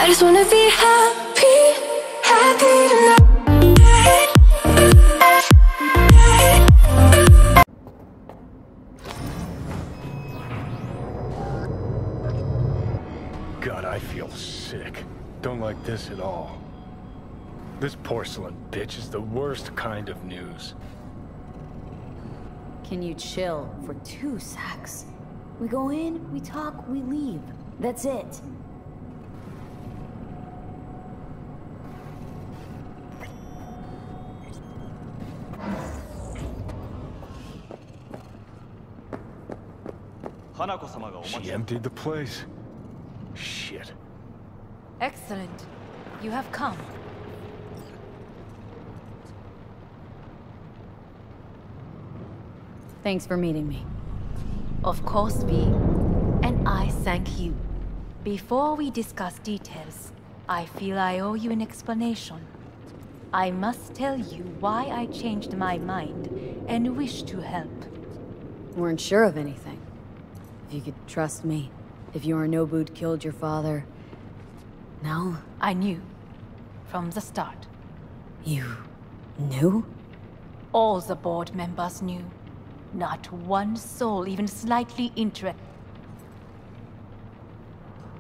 just wanna be happy, happy tonight. God, I feel sick. Don't like this at all. This porcelain bitch is the worst kind of news. Can you chill for 2 secs? We go in, we talk, we leave. That's it. She emptied the place. Shit. Excellent. You have come. Thanks for meeting me. Of course, V. And I thank you. Before we discuss details, I feel I owe you an explanation. I must tell you why I changed my mind and wish to help. Weren't sure of anything. If you could trust me. If Yorinobu'd killed your father... No? I knew. From the start. You... knew? All the board members knew. Not one soul even slightly interested.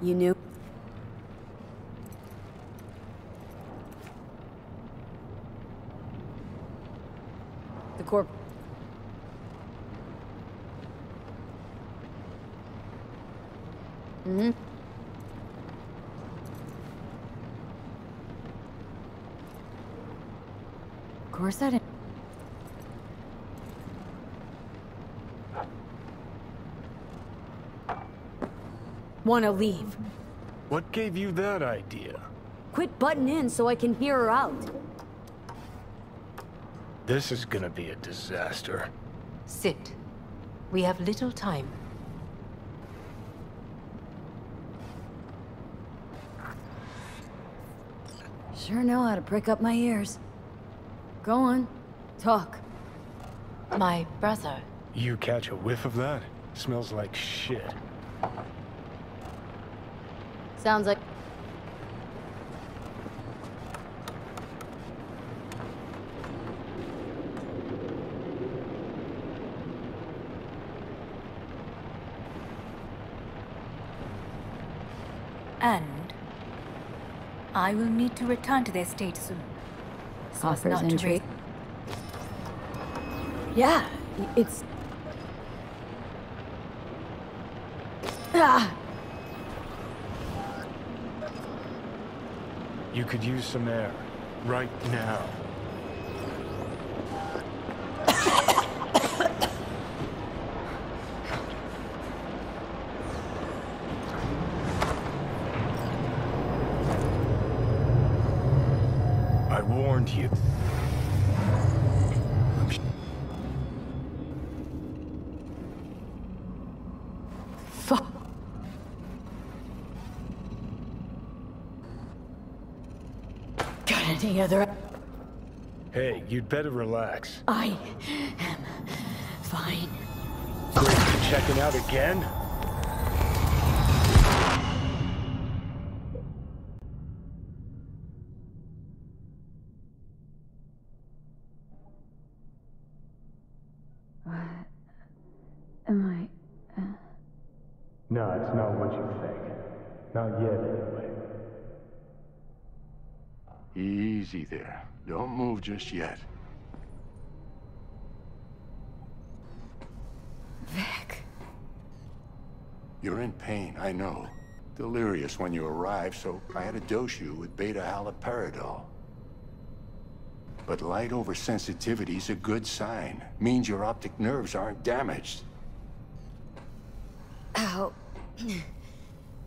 You knew? The corp... Mm-hmm. Of course I didn't. Wanna leave. What gave you that idea? Quit butting in so I can hear her out. This is gonna be a disaster. Sit. We have little time. Sure know how to prick up my ears. Go on. Talk. My brother. You catch a whiff of that? Smells like shit. Sounds like... And I will need to return to their state soon. So as Offers not to entry. raise... Yeah, it's... Ah! You could use some air. Right now. I warned you. Fuck. Got any other... Hey, you'd better relax. I am fine. Great, you checking out again? What am I... No, it's not what you think. Not yet, anyway. Easy there. Don't move just yet. Vic. You're in pain, I know. Delirious when you arrived, so I had to dose you with beta-haloperidol. But light oversensitivity's a good sign. Means your optic nerves aren't damaged. How...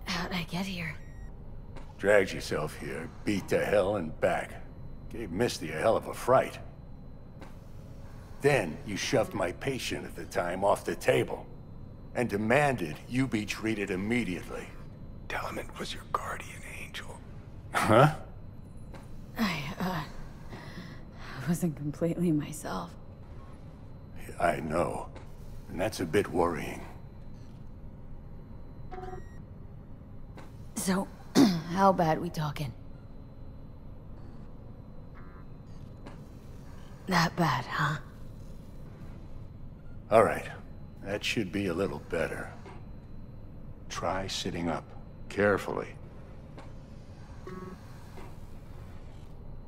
how'd I get here? Dragged yourself here, beat to hell and back. Gave Misty a hell of a fright. Then you shoved my patient at the time off the table and demanded you be treated immediately. Tell him it was your guardian angel. Huh? I wasn't completely myself. I know. And that's a bit worrying. So, How bad we talking? That bad, huh? All right. That should be a little better. Try sitting up. Carefully.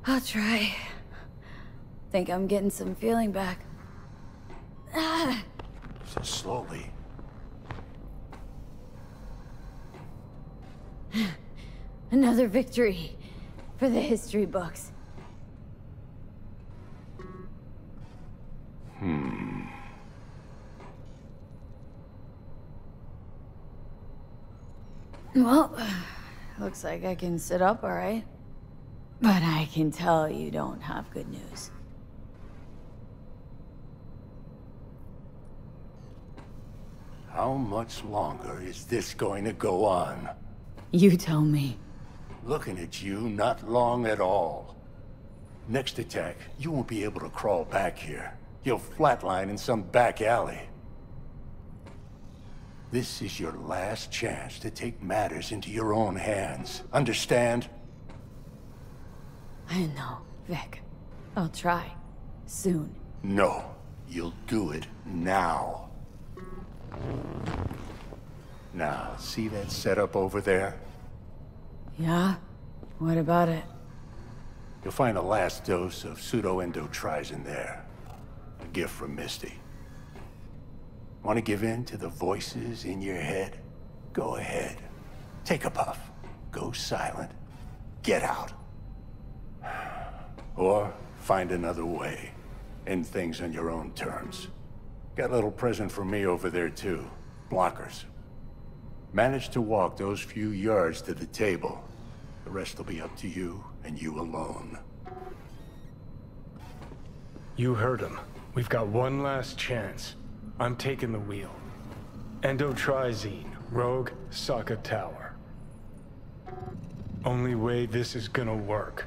I'll try. Think I'm getting some feeling back. So slowly. Another victory for the history books. Well, looks like I can sit up all right. But I can tell you don't have good news. How much longer is this going to go on? You tell me. Looking at you, not long at all. Next attack, you won't be able to crawl back here. You'll flatline in some back alley. This is your last chance to take matters into your own hands. Understand? I know, Vic. I'll try. Soon. No. You'll do it now. Now, see that setup over there? Yeah? What about it? You'll find a last dose of pseudo-endotrizin there. A gift from Misty. Want to give in to the voices in your head? Go ahead. Take a puff. Go silent. Get out. Or find another way. End things on your own terms. Got a little present for me over there too. Blockers. Manage to walk those few yards to the table. The rest will be up to you and you alone. You heard him. We've got one last chance. I'm taking the wheel. Endotrizine, Rogue, Sokka Tower. Only way this is gonna work.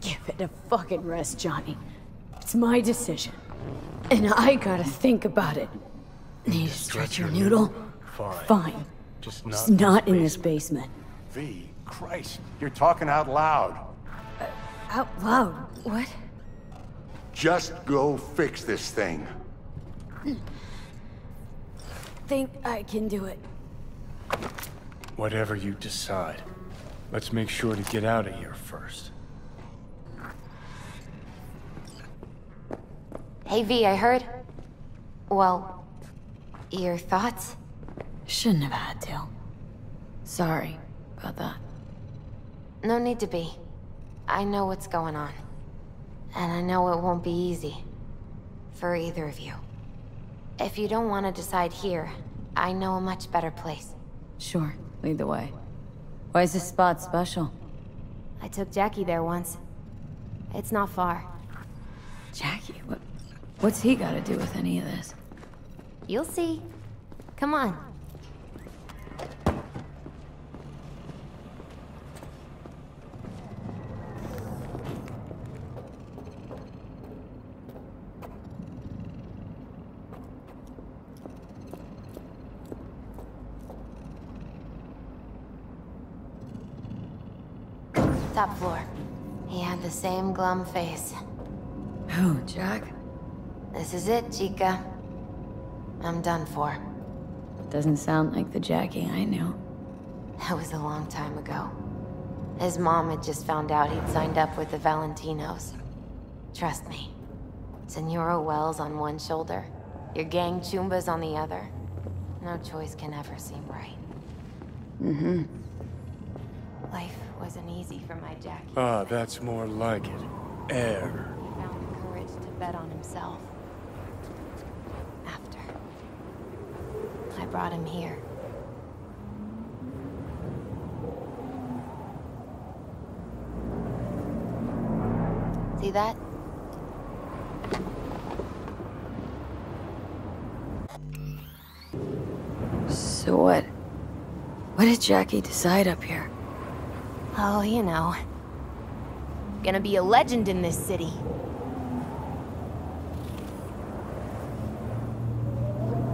Give it a fucking rest, Johnny. It's my decision. And I gotta think about it. Need to stretch your noodle? Fine. Just not in this basement. V, Christ, you're talking out loud. Out loud? What? Just go fix this thing. Think I can do it. Whatever you decide. Let's make sure to get out of here first. Hey V, I heard. Well, your thoughts? Shouldn't have had to. Sorry about that. No need to be. I know what's going on. And I know it won't be easy. For either of you. If you don't want to decide here, I know a much better place. Sure, lead the way. Why is this spot special? I took Jackie there once. It's not far. Jackie? What's he got to do with any of this? You'll see. Come on. Top floor. He had the same glum face. Who, Jack? This is it, Chica. I'm done for. Doesn't sound like the Jackie I knew. That was a long time ago. His mom had just found out he'd signed up with the Valentinos. Trust me. Senora Wells on one shoulder, your gang Chumbas on the other. No choice can ever seem right. Mm-hmm. Life wasn't easy for my Jackie. Ah, that's more like it. Air. He found the courage to bet on himself. After. I brought him here. See that? So what? What did Jackie decide up here? Oh, you know. Gonna be a legend in this city.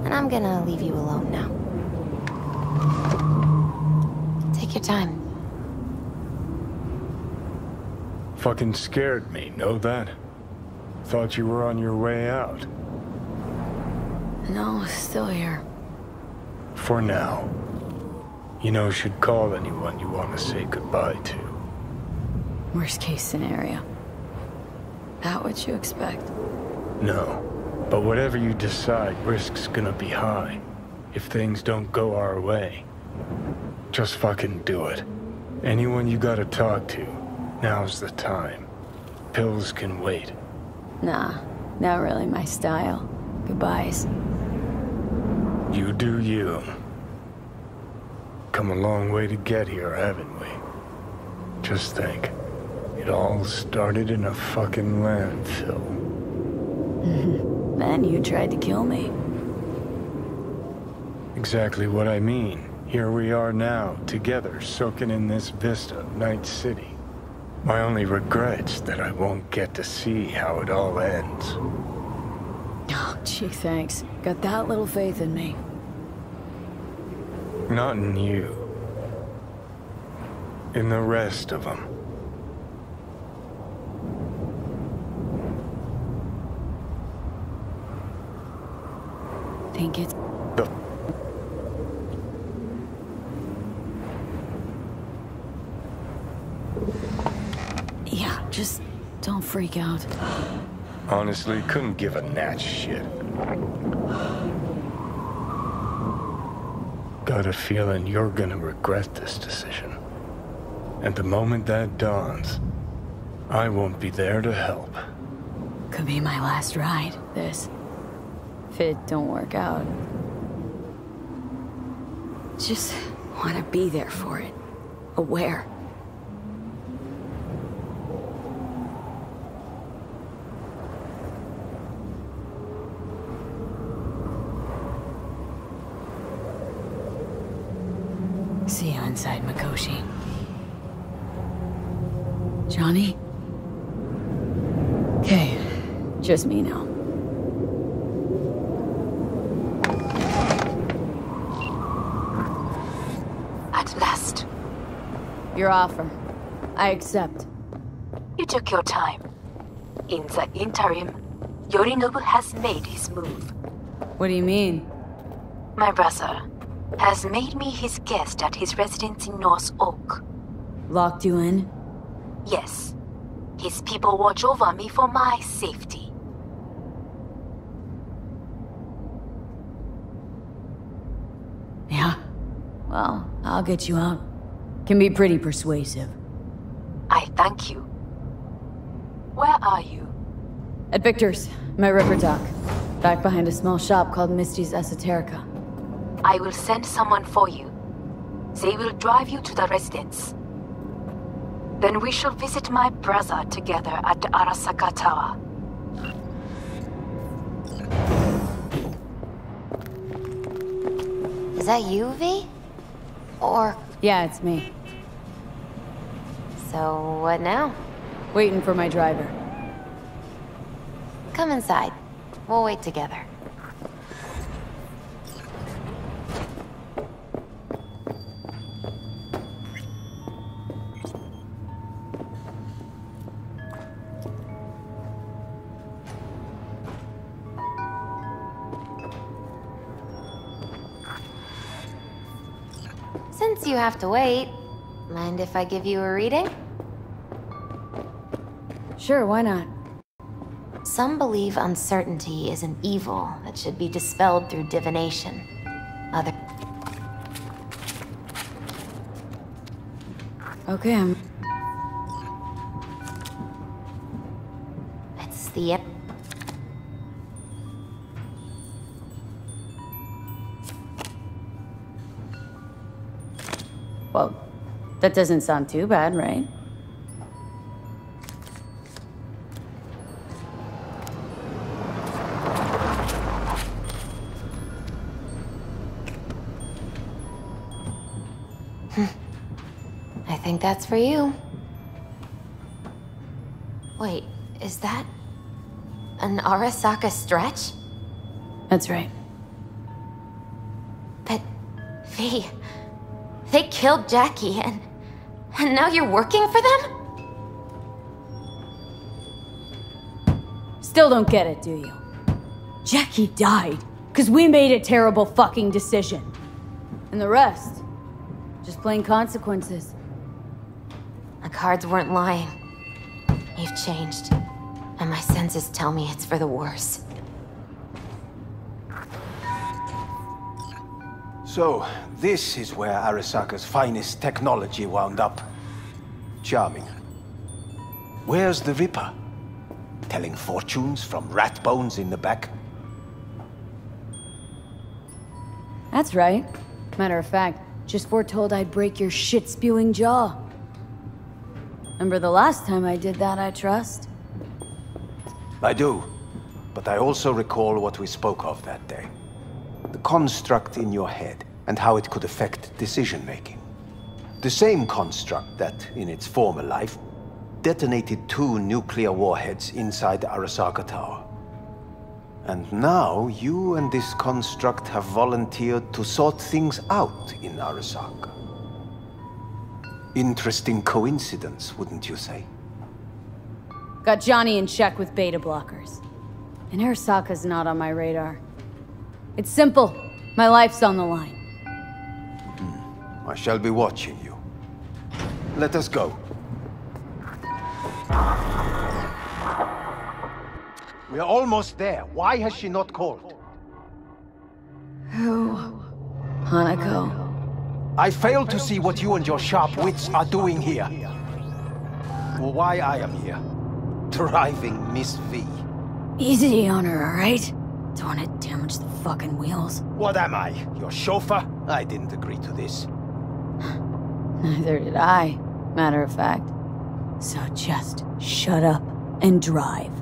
And I'm gonna leave you alone now. time. Fucking scared me, know that? Thought you were on your way out. No, still here. For now. You know, should call anyone you want to say goodbye to. Worst case scenario. That what you expect? No. But whatever you decide, risk's gonna be high. If things don't go our way. Just fucking do it. Anyone you gotta talk to, now's the time. Pills can wait. Nah, not really my style. Goodbyes. You do you. Come a long way to get here, haven't we? Just think. It all started in a fucking landfill. Then you tried to kill me. Exactly what I mean. Here we are now, together, soaking in this vista of Night City. My only regret's that I won't get to see how it all ends. Oh, gee, thanks. Got that little faith in me. Not in you. In the rest of them. Think it's... The Yeah, just don't freak out. honestly couldn't give a gnat's shit. Got a feeling you're gonna regret this decision. And the moment that dawns, I won't be there to help. Could be my last ride, this. If it don't work out. Just want to be there for it. Aware. See you inside, Mikoshi. Johnny? Okay, just me now. At last. Your offer. I accept. You took your time. In the interim, Yorinobu has made his move. What do you mean? My brother has made me his guest at his residence in North Oak. Locked you in? Yes. His people watch over me for my safety. Yeah. Well, I'll get you out. Can be pretty persuasive. I thank you. Where are you? At Victor's, my ripper dock. Back behind a small shop called Misty's Esoterica. I will send someone for you. They will drive you to the residence. Then we shall visit my brother together at the Arasaka Tower. Is that you, V? Or... Yeah, it's me. So, what now? Waiting for my driver. Come inside. We'll wait together. Since you have to wait, mind if I give you a reading? Sure, why not? Some believe uncertainty is an evil that should be dispelled through divination. Other... Okay, It's the... Well, that doesn't sound too bad, right? I think that's for you. Wait, is that... an Arasaka stretch? That's right. But... V... They killed Jackie and now you're working for them? Still don't get it, do you? Jackie died because we made a terrible fucking decision. And the rest, just plain consequences. The cards weren't lying. You've changed. And my senses tell me it's for the worse. So, this is where Arasaka's finest technology wound up. Charming. Where's the Ripper? Telling fortunes from rat bones in the back? That's right. Matter of fact, just foretold I'd break your shit-spewing jaw. Remember the last time I did that, I trust? I do. But I also recall what we spoke of that day. The construct in your head, and how it could affect decision-making. The same construct that, in its former life, detonated 2 nuclear warheads inside the Arasaka Tower. And now, you and this construct have volunteered to sort things out in Arasaka. Interesting coincidence, wouldn't you say? Got Johnny in check with beta blockers. And Arasaka's not on my radar. It's simple. My life's on the line. I shall be watching you. Let us go. We are almost there. Why has she not called? Who? Hanako. I fail to see what you and your sharp wits are doing here. Or why I am here. Driving Miss V. Easy on her, alright? Don't want to damage the fucking wheels. What am I? Your chauffeur? I didn't agree to this. Neither did I, matter of fact. So just shut up and drive.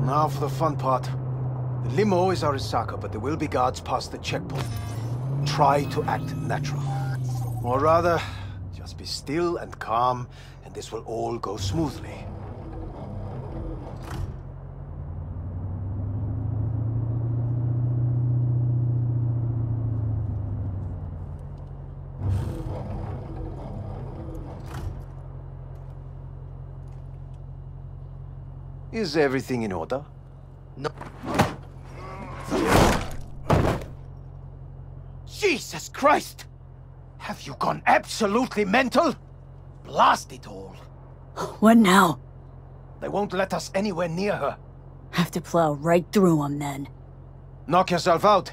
Now for the fun part. The limo is Arasaka, but there will be guards past the checkpoint. Try to act natural. Or rather, just be still and calm, and this will all go smoothly. Is everything in order? No. Jesus Christ! Have you gone absolutely mental? Blast it all. What now? They won't let us anywhere near her. Have to plow right through them then. Knock yourself out.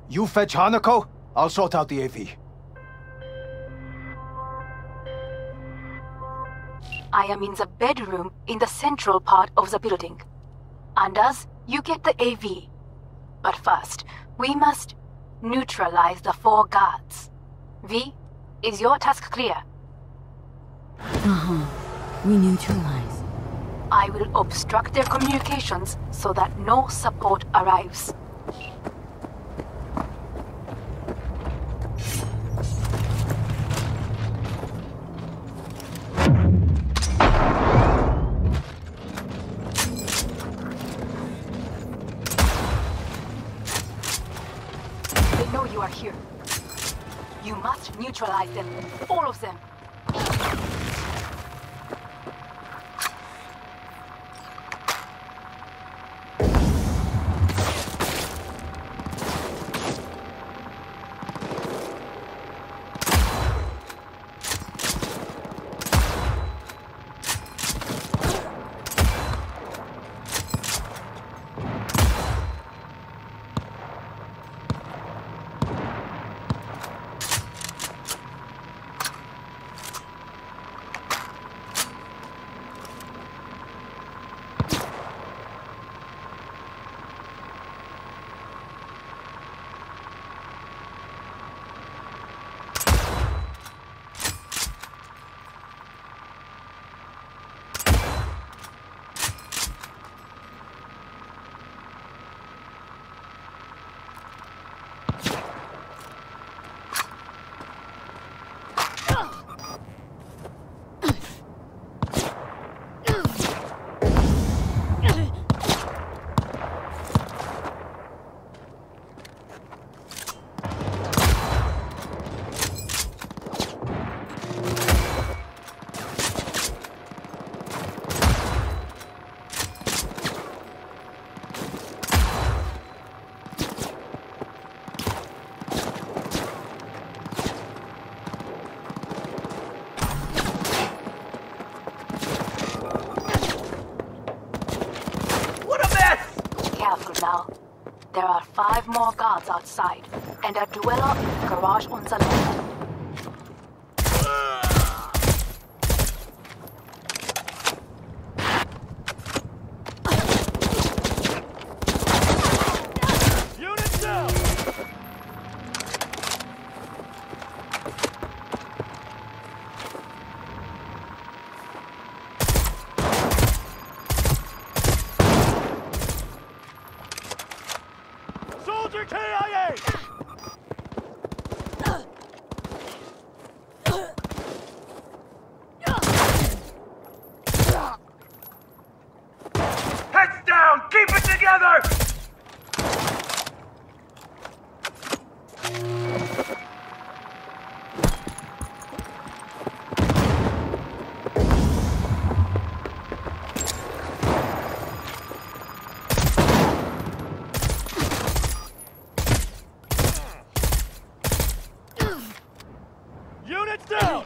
You fetch Hanako, I'll sort out the AV. I am in the bedroom in the central part of the building. Anders, you get the AV. But first, we must neutralize the 4 guards. V, is your task clear? We neutralize. I will obstruct their communications so that no support arrives. They know you are here. You must neutralize them, all of them. 5 more guards outside, and a dweller in the garage on the left. Unit down! Soldier KIA! Heads down! Keep it together! Units down!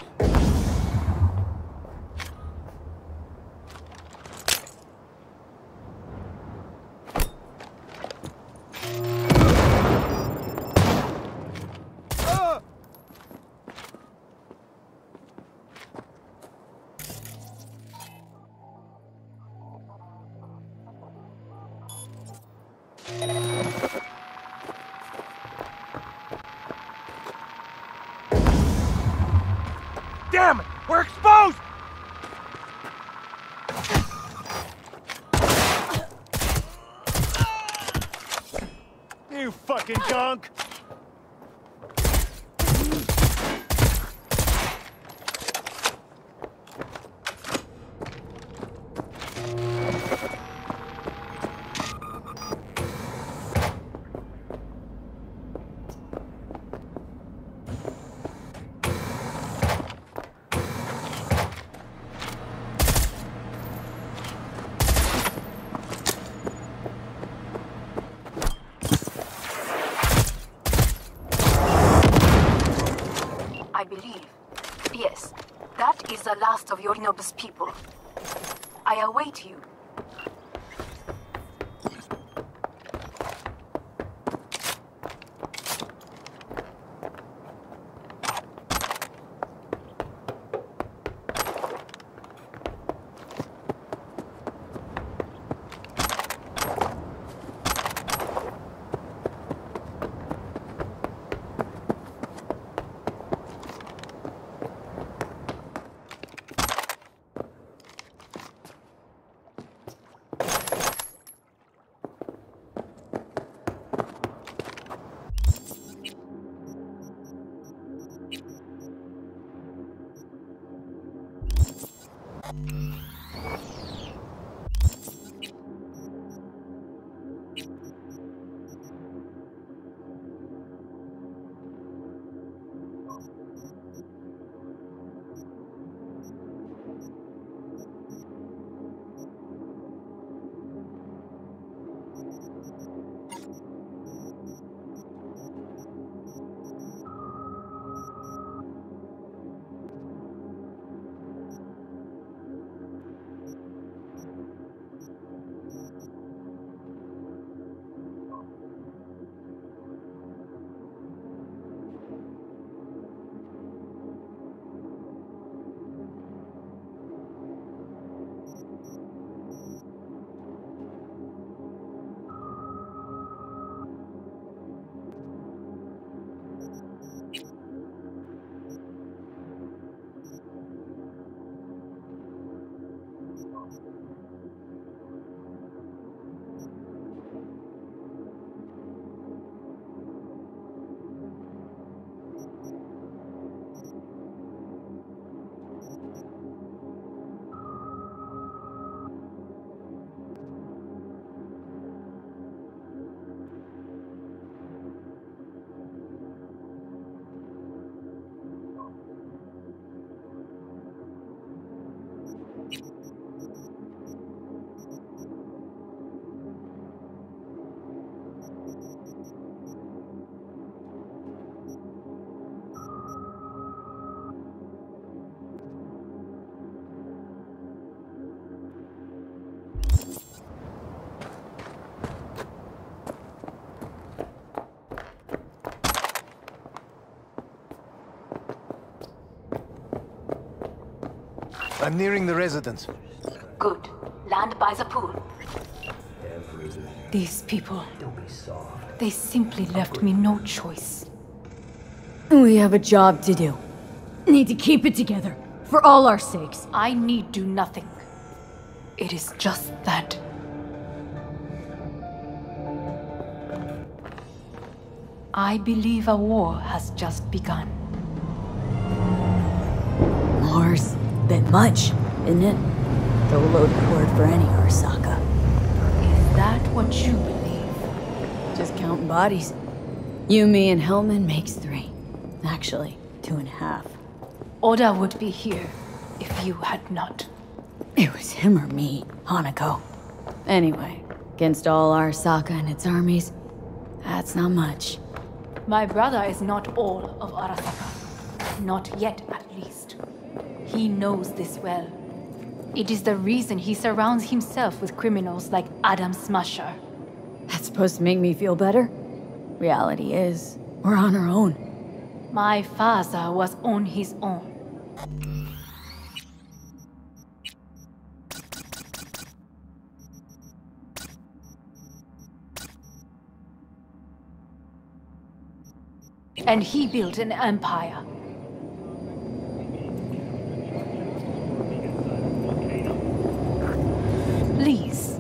Damn it! We're exposed! You fucking gunk! I believe. Yes, that is the last of your noble people. I await you. I'm nearing the residence. Good. Land by the pool. These people, they simply left me no choice. We have a job to do. Need to keep it together. For all our sakes. I need do nothing. It is just that. I believe a war has just begun. War's a bit much, isn't it? The loaded word for any Arasaka. Is that what you believe? Just counting bodies. You, me, and Hellman makes 3. Actually, 2.5. Oda would be here if you had not. It was him or me, Hanako. Anyway, against all Arasaka and its armies, that's not much. My brother is not all of Arasaka. Not yet, at least. He knows this well. It is the reason he surrounds himself with criminals like Adam Smasher. That's supposed to make me feel better? Reality is, we're on our own. My father was on his own. And he built an empire. Please.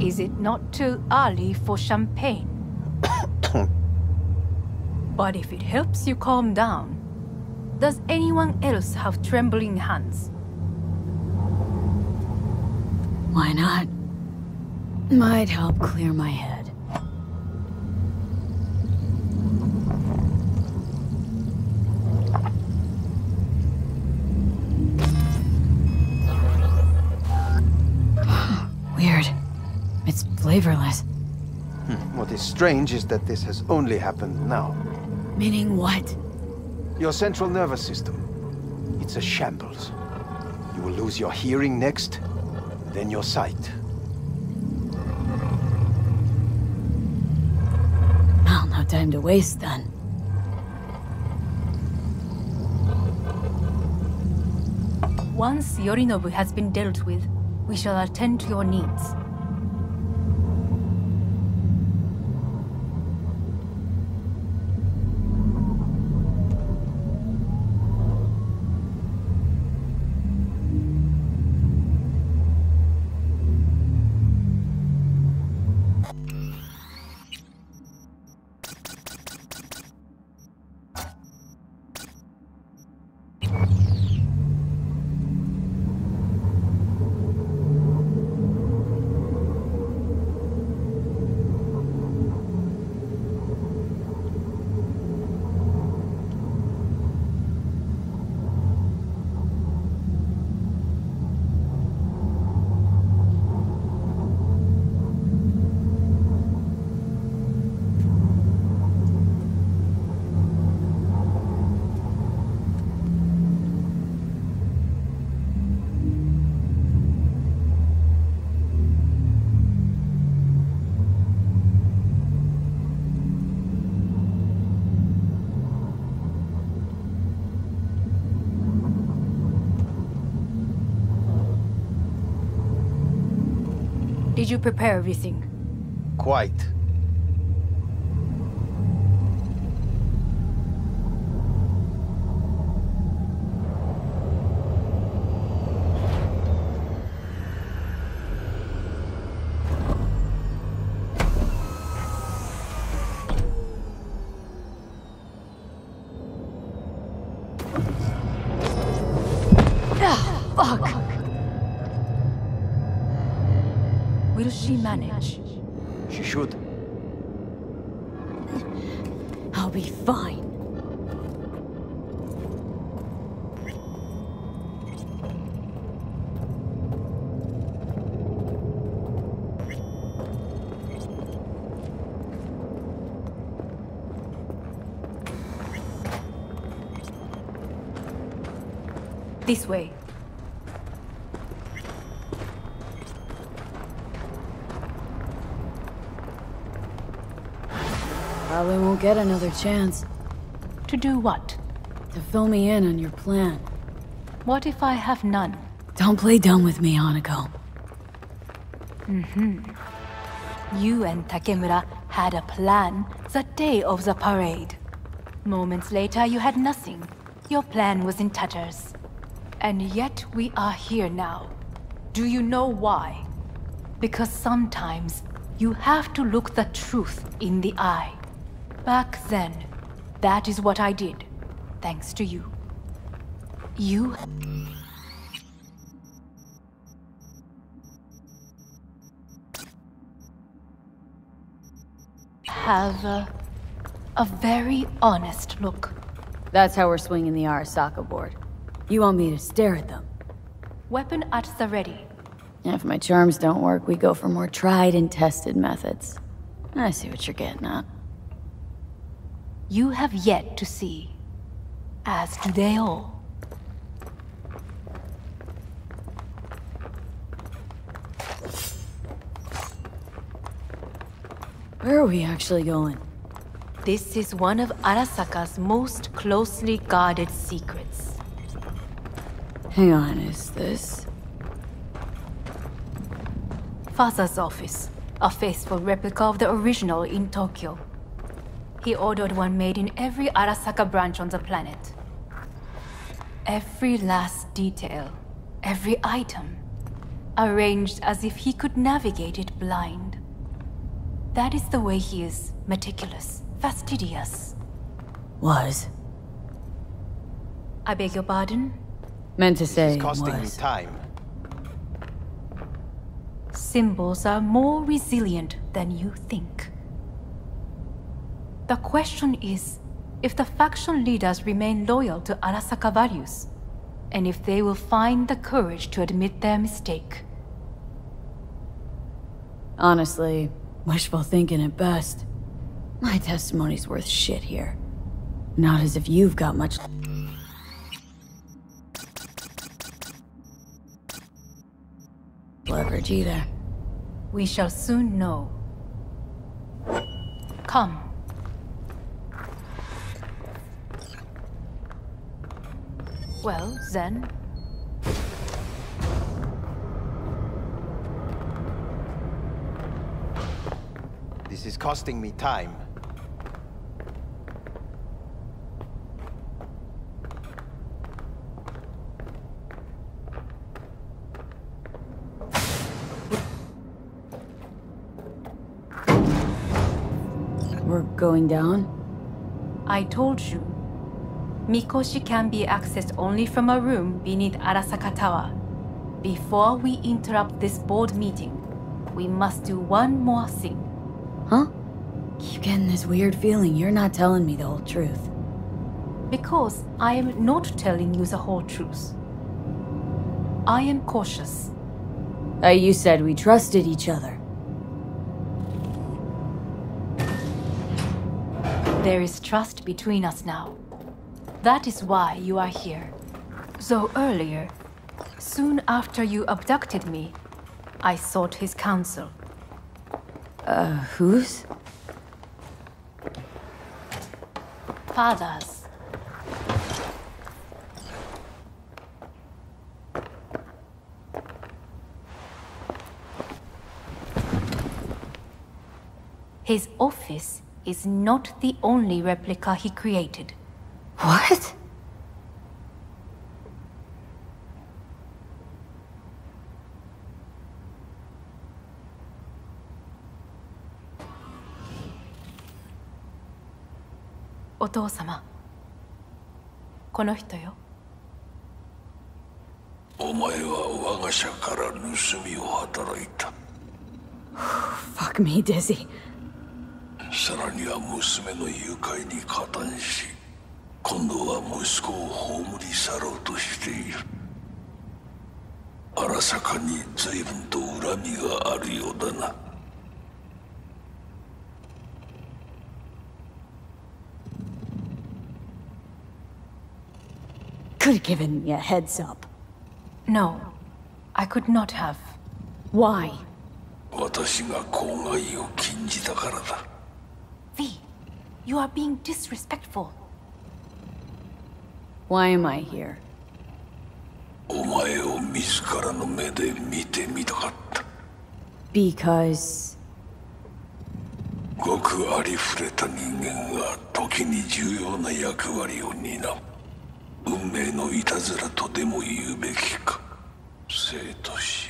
Is it not too early for champagne? But if it helps you calm down, does anyone else have trembling hands? Why not? Might help clear my head. Weird. It's flavorless. What is strange is that this has only happened now. Meaning what? Your central nervous system. It's a shambles. You will lose your hearing next, then your sight. Well, no time to waste then. Once Yorinobu has been dealt with, we shall attend to your needs. Did you prepare everything? Quite. Will she manage? She should. I'll be fine. This way. Probably won't get another chance To do what? to fill me in on your plan. What if I have none? Don't play dumb with me, Hanako. You and Takemura had a plan the day of the parade. Moments later, you had nothing. Your plan was in tatters. And yet we are here now. Do you know why? Because sometimes you have to look the truth in the eye. Back then, that is what I did, thanks to you. You have a very honest look. That's how we're swinging the Arasaka board. You want me to stare at them? Weapon at the ready. If my charms don't work, we go for more tried and tested methods. I see what you're getting at. You have yet to see, as do they all. Where are we actually going? This is one of Arasaka's most closely guarded secrets. Hang on, is this... Father's office, a faithful replica of the original in Tokyo. He ordered one made in every Arasaka branch on the planet. Every last detail, every item, arranged as if he could navigate it blind. That is the way he is, meticulous, fastidious. Was. I beg your pardon? Meant to say It's costing me was. time. Symbols are more resilient than you think. The question is, if the faction leaders remain loyal to Arasaka values, and if they will find the courage to admit their mistake. Honestly, wishful thinking at best. My testimony's worth shit here. Not as if you've got much... leverage either. We shall soon know. Come. Well, then. This is costing me time. We're going down? I told you. Mikoshi can be accessed only from a room beneath Arasaka Tower. Before we interrupt this board meeting, we must do one more thing. Huh? Keep getting this weird feeling you're not telling me the whole truth. Because I am not telling you the whole truth. I am cautious. You said we trusted each other. There is trust between us now. That is why you are here. So earlier, soon after you abducted me, I sought his counsel. Whose? Father's. His office is not the only replica he created. What? Otou-sama. この人よ。お前は我が社から盗みを働いた。Fuck me, dizzy. さらには娘の誘拐に加担し、今度は息子を葬り去ろうとしている。荒坂に随分と恨みがあるようだな。Could have given me a heads up. No, I could not have. Why? 私が公害を禁じたからだ。V, you are being disrespectful. Why am I here? お前を自らの目で見てみたかった。Because... ごくありふれた人間が時に重要な役割を担う。運命のいたずらとでも言うべきか。生と死、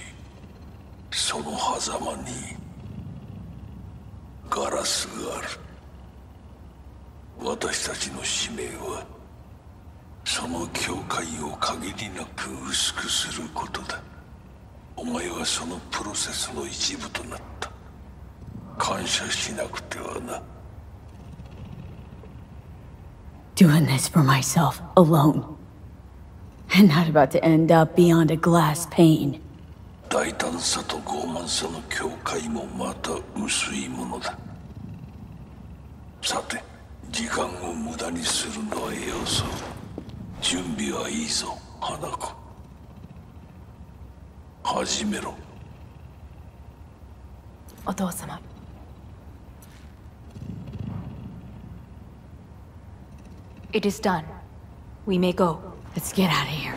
その狭間にガラスがある。私たちの使命はその境界を限りなく薄くすることだ。お前はそのプロセスの一部となった。感謝しなくてはな。Doing this for myself, alone. And not about to end up beyond a glass pane. 大胆さと傲慢さの境界もまた薄いものだ。さて、時間を無駄にするのはよそう。準備はいいぞ、花子。始めろ。お父様。It is done. We may go. Let's get out of here.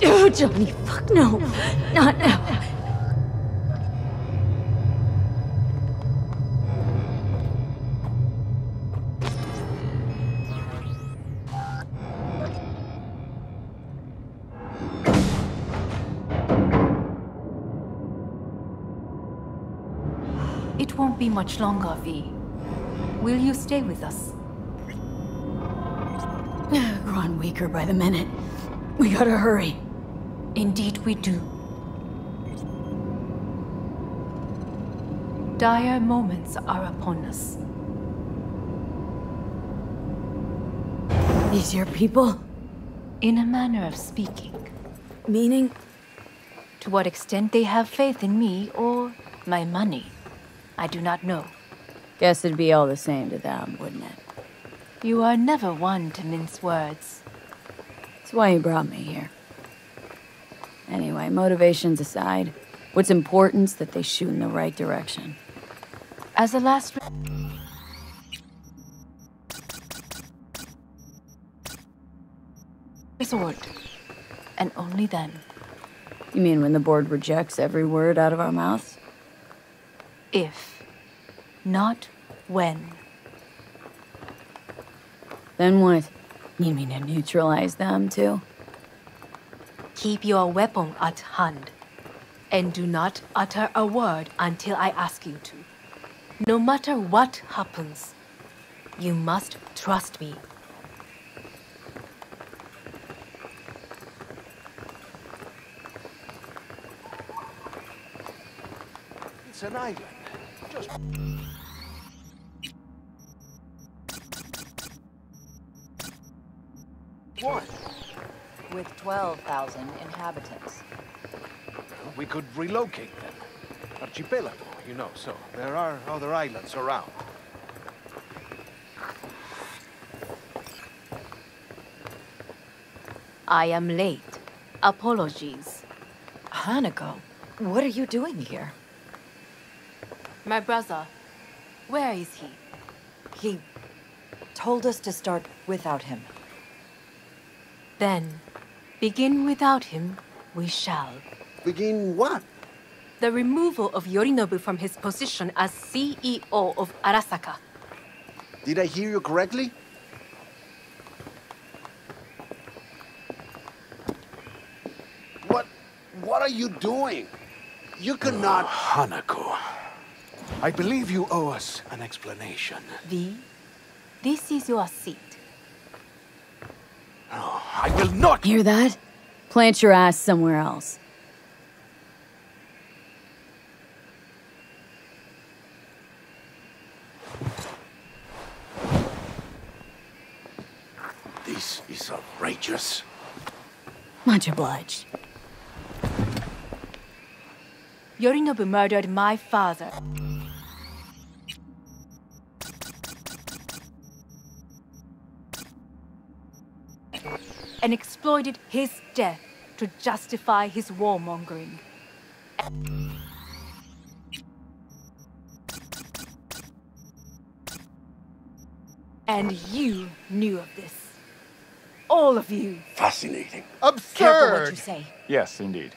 Oh, Johnny, fuck no. Not now. It won't be much longer, V. Will you stay with us? Growing weaker by the minute. We gotta hurry. Indeed we do. Dire moments are upon us. These your people? In a manner of speaking. Meaning? To what extent they have faith in me or my money, I do not know. Guess it'd be all the same to them, wouldn't it? You are never one to mince words. That's why you brought me here. Anyway, motivations aside, what's important's that they shoot in the right direction. As a last resort, and only then. You mean when the board rejects every word out of our mouths? If, not when. Then what? You mean to neutralize them, too? Keep your weapon at hand, and do not utter a word until I ask you to. No matter what happens, you must trust me. It's an island. Just... What? With 12,000 inhabitants. We could relocate them. Archipelago, you know, so there are other islands around. I am late. Apologies. Hanako, what are you doing here? My brother, where is he? He told us to start without him. Then, begin without him, we shall. Begin what? The removal of Yorinobu from his position as CEO of Arasaka. Did I hear you correctly? What are you doing? You cannot... Hanako, I believe you owe us an explanation. V, this is your seat. Oh, I will not! Hear that? Plant your ass somewhere else. This is outrageous. Much obliged. Yorinobu murdered my father. And exploited his death to justify his warmongering. And you knew of this. All of you. Fascinating. Absurd! Careful what you say. Yes, indeed.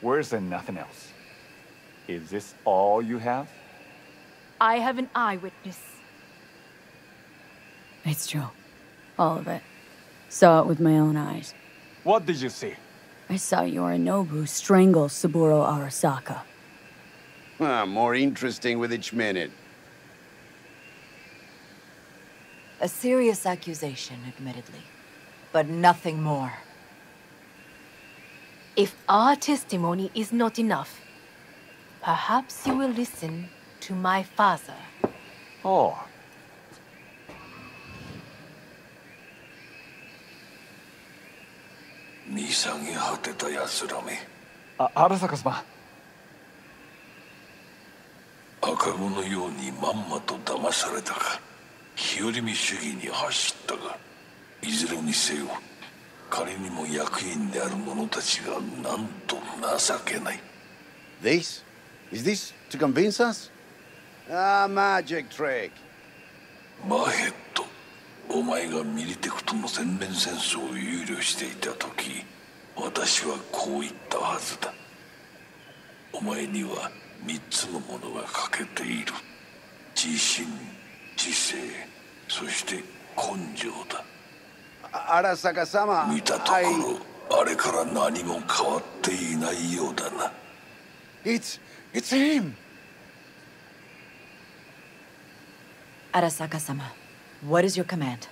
Where's there nothing else? Is this all you have? I have an eyewitness. It's true. All of it. Saw it with my own eyes. What did you see? I saw Yorinobu strangle Saburo Arasaka. More interesting with each minute. A serious accusation, admittedly. But nothing more. If our testimony is not enough, perhaps you will listen to my father. Oh. Arasaka-sama. 赤子のようにまんまと騙されたか、日和見主義に走ったが、いずれにせよ、仮にも役員である者たちがなんと情けない。This? Is this to convince us? Ah, magic trick. マーヘッド、お前がミリテクとの全面戦争を憂慮していた時、私はこう言ったはずだ。お前には3つのものが欠けている。自信、知性、そして根性だ。Arasaka-sama, 見たところ、あれから何も変わっていないようだな。It's him! Arasaka-sama, what is your command?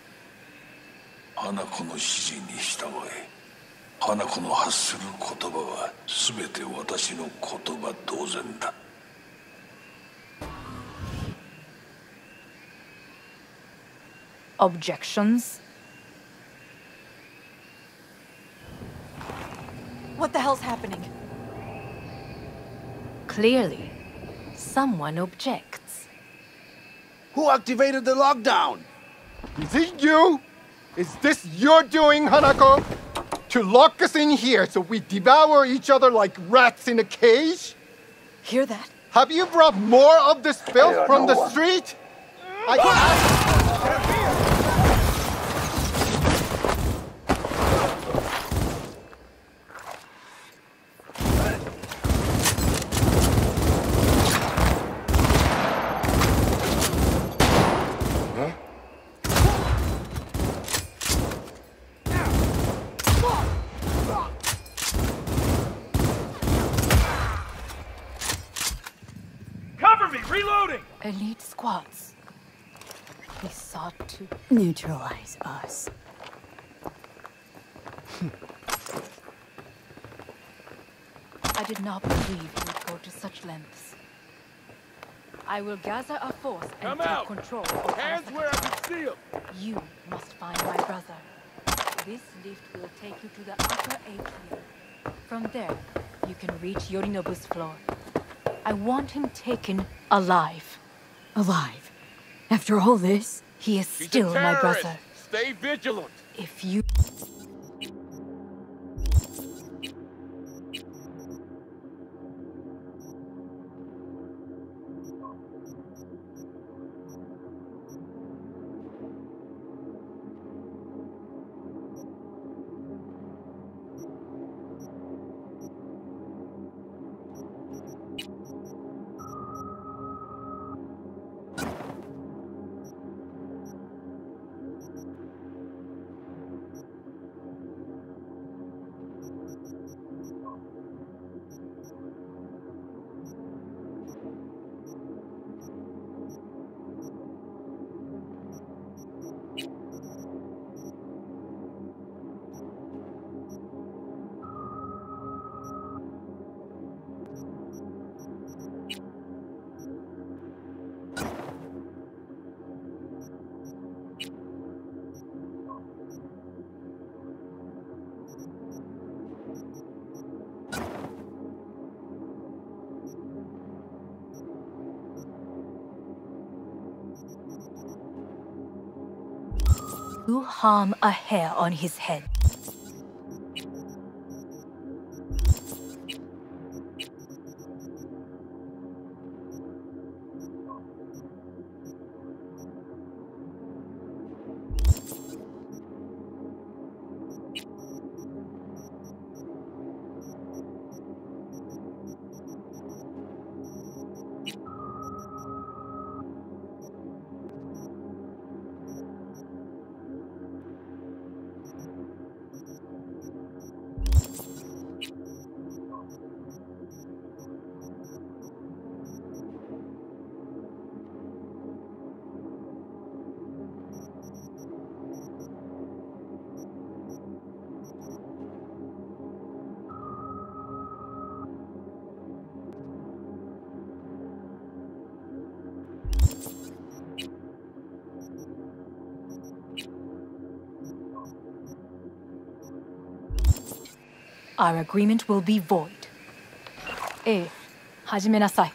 花子の指示に従え。花子の発する言葉は全て私の言葉同然だ。Objections? What the hell's happening? Clearly, someone objects. Who activated the lockdown? Is it you? Is this your doing, Hanako? To lock us in here so we devour each other like rats in a cage? Hear that? Have you brought more of this filth from the street? Reloading! Elite squads. He sought to neutralize us. I did not believe he would go to such lengths. I will gather a force and take control of Hands where I can see them! You must find my brother. This lift will take you to the upper atrium. From there, you can reach Yorinobu's floor. I want him taken alive. Alive? After all this? He is still my brother. Stay vigilant. If you... who harm a hair on his head. Our agreement will be void. ええ、始めなさい。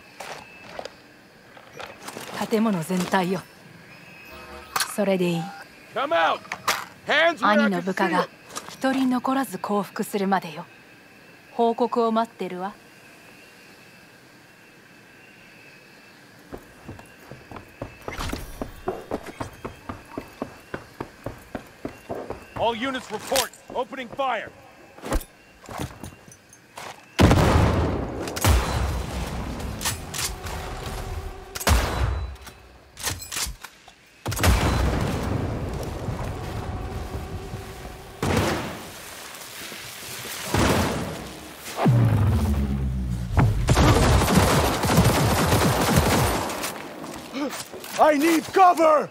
建物全体よ。それでいい。兄の部下が一人残らず降伏するまでよ。報告を待ってるわ。All units report. Opening fire. I need cover!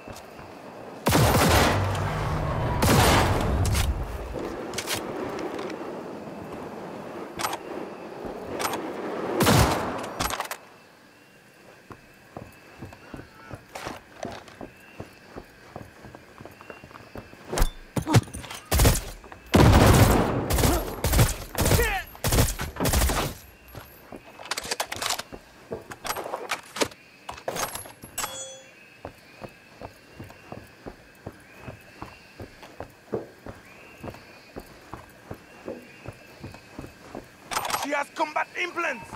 She has combat implants!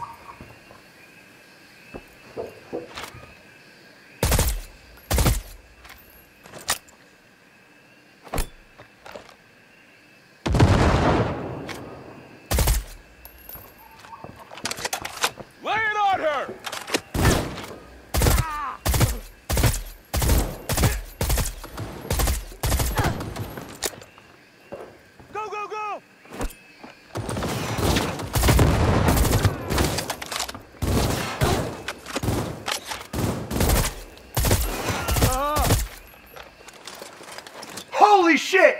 Lay it on her! Go, go, go! Holy shit!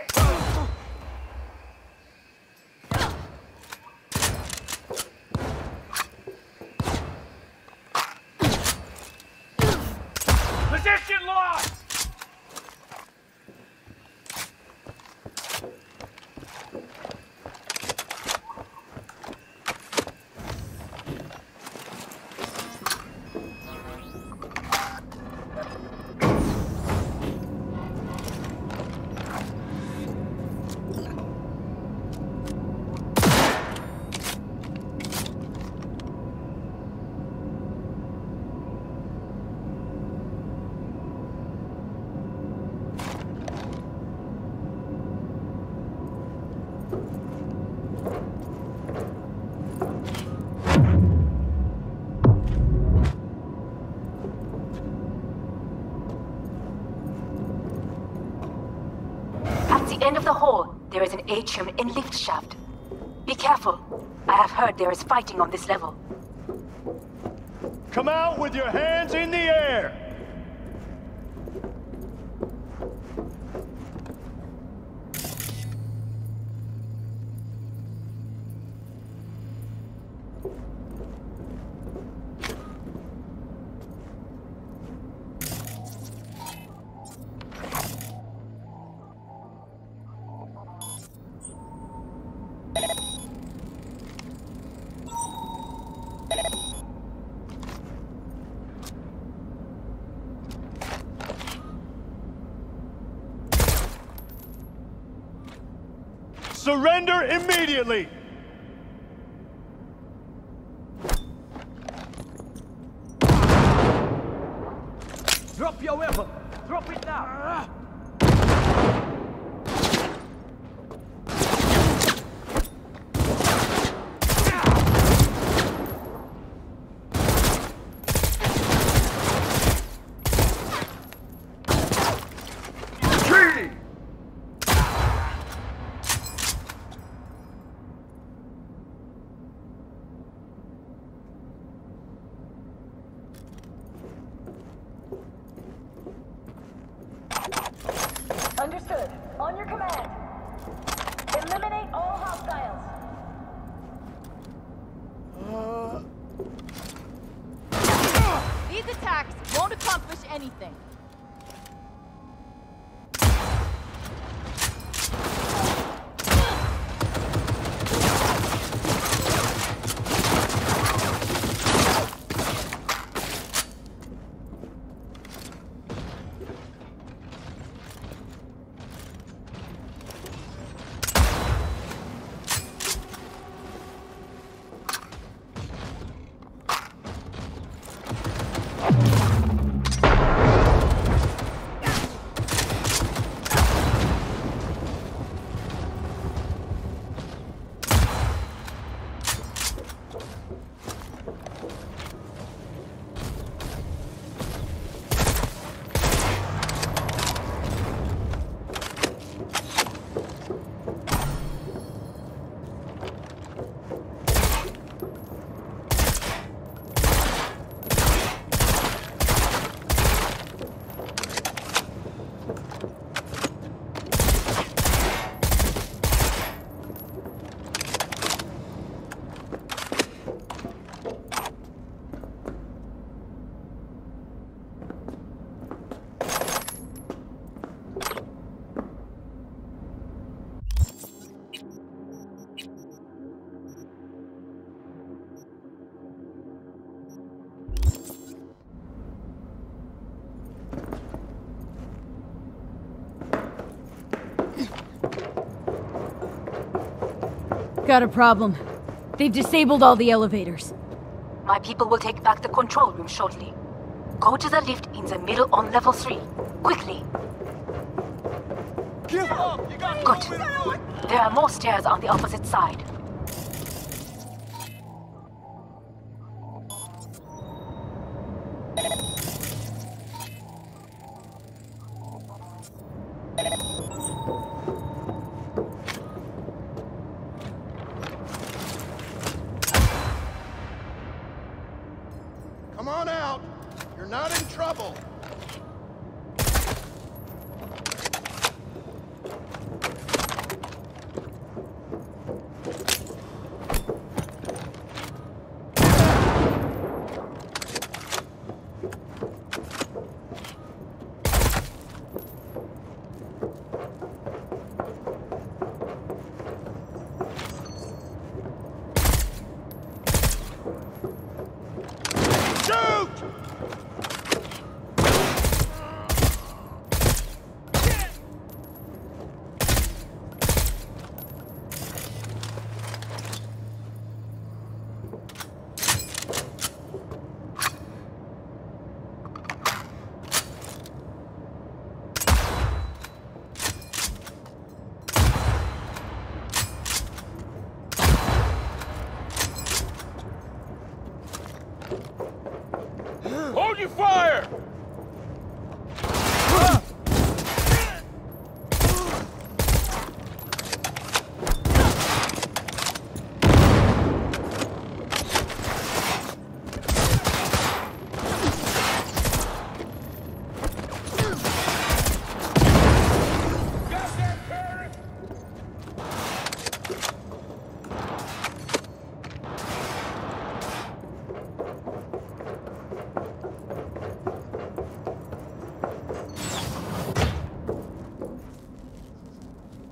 Position lost! At the end of the hall, there is an atrium and lift shaft. Be careful. I have heard there is fighting on this level. Come out with your hands in the air! surrender immediately! Drop your weapon! Drop it now! Understood. On your command. Eliminate all hostiles. These attacks won't accomplish anything. Got a problem. They've disabled all the elevators. My people will take back the control room shortly. Go to the lift in the middle on level 3. Quickly. Good. There are more stairs on the opposite side. Come on out. You're not in trouble. Hold your fire!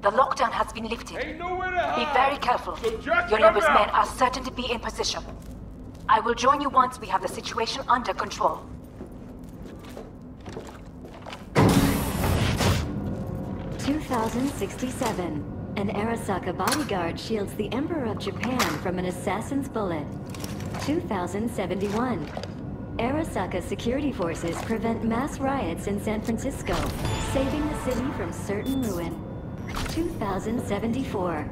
The lockdown has been lifted. Ain't nowhere to hide. Be very careful. So just Your come neighbor's out. men are certain to be in position. I will join you once we have the situation under control. 2067. An Arasaka bodyguard shields the Emperor of Japan from an assassin's bullet. 2071. Arasaka security forces prevent mass riots in San Francisco, saving the city from certain ruin. 2074.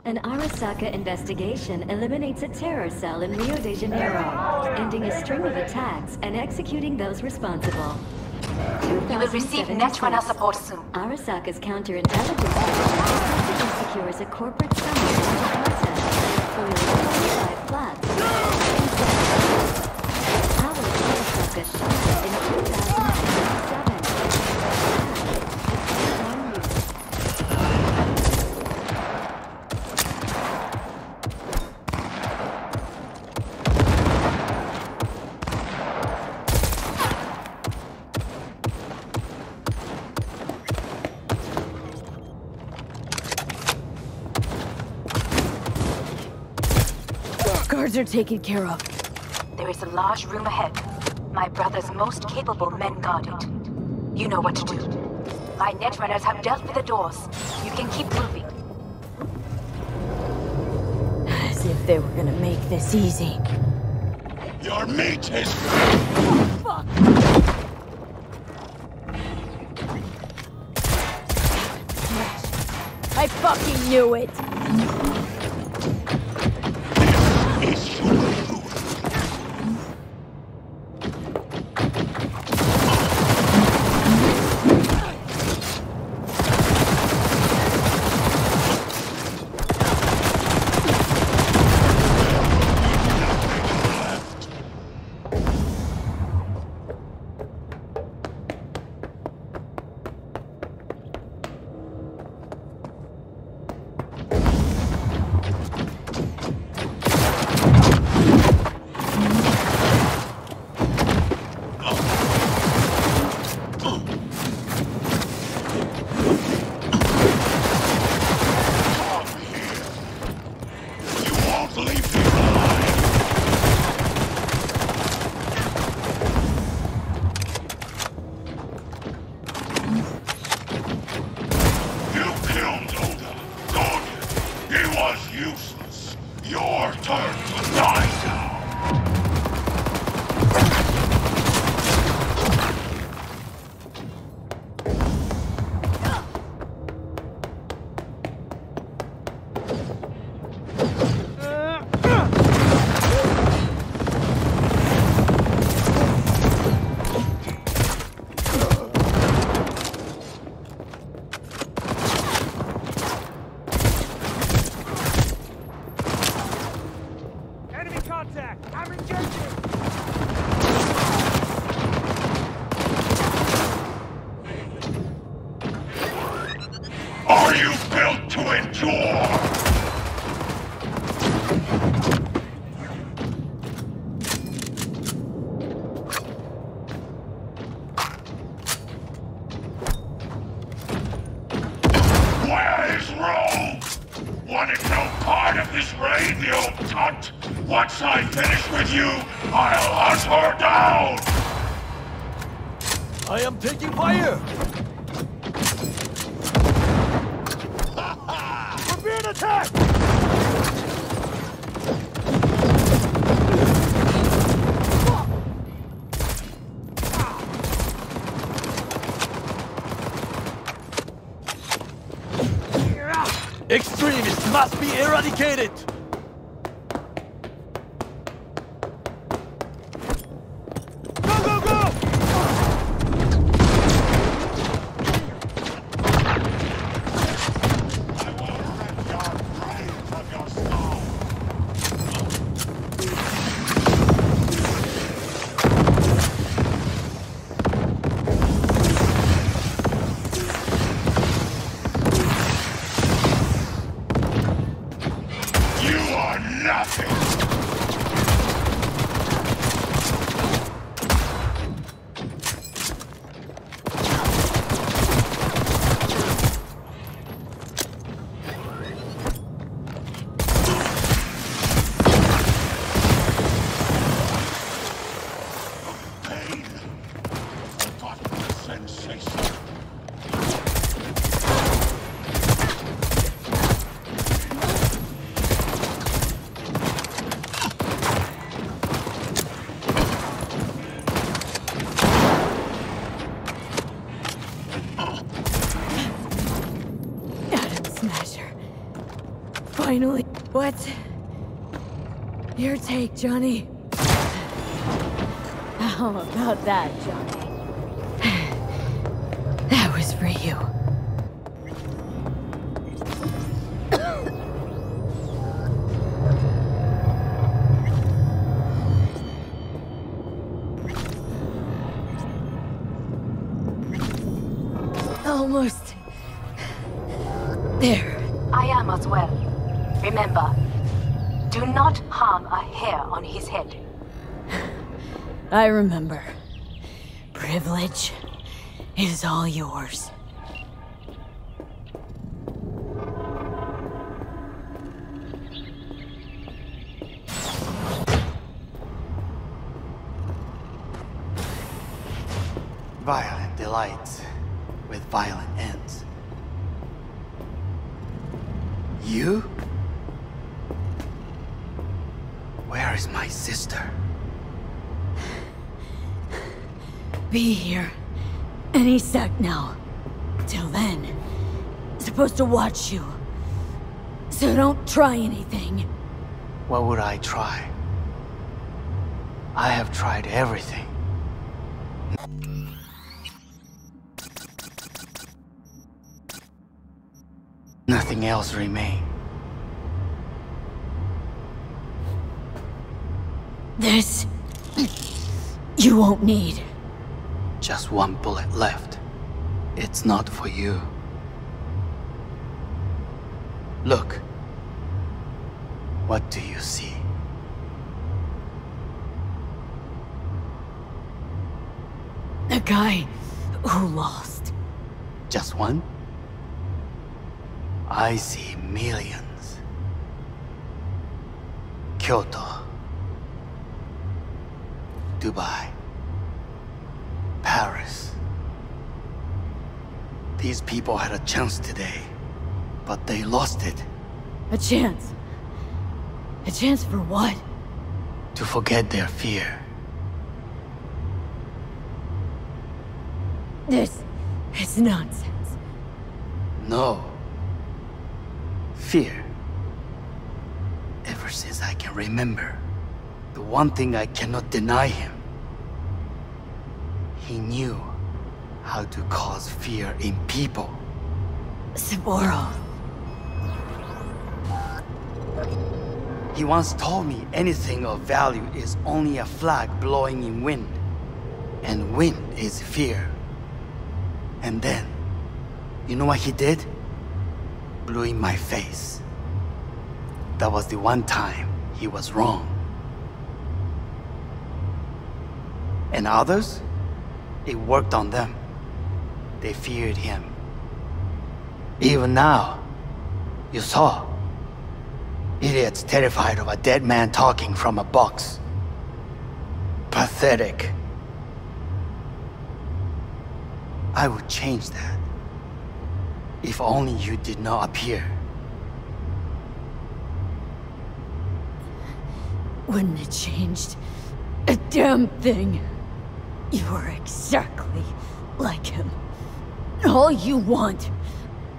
An Arasaka investigation eliminates a terror cell in Rio de Janeiro, ending a string of attacks and executing those responsible. You will receive Netrunner support soon. Arasaka's counterintelligence division secures a corporate summit in the process for 1.5 flats. Our Arasaka shot in 2007. Guards are taken care of. There is a large room ahead. My brother's most capable men guard it. You know what to do. My netrunners have dealt with the doors. You can keep moving. As if they were gonna make this easy. Your mate is... Fuck! I fucking knew it! Once I finish with you, I'll hunt her down! I am taking fire! We're being attacked! Extremists must be eradicated! You Smasher. Finally. What's your take, Johnny? How about that, Johnny? That was for you. Almost there. I am as well. Remember, do not harm a hair on his head. I remember. Privilege is all yours. Violent delights with violent ends. You? Where is my sister? Be here any sec now. Till then, supposed to watch you. So don't try anything. What would I try? I have tried everything. Nothing else remains. This... you won't need. Just one bullet left. It's not for you. Look. What do you see? A guy who lost. Just one? I see millions. Kyoto. Dubai. Paris. These people had a chance today, but they lost it. A chance? A chance for what? To forget their fear. This is nonsense. No. Fear. Ever since I can remember, the one thing I cannot deny him. He knew how to cause fear in people. Saburo. He once told me anything of value is only a flag blowing in wind. And wind is fear. And then, you know what he did? Blew in my face. That was the one time he was wrong. And others? It worked on them. They feared him. Even now, you saw. Idiots terrified of a dead man talking from a box. Pathetic. I would change that. If only you did not appear. Wouldn't have changed a damn thing. You are exactly like him. All you want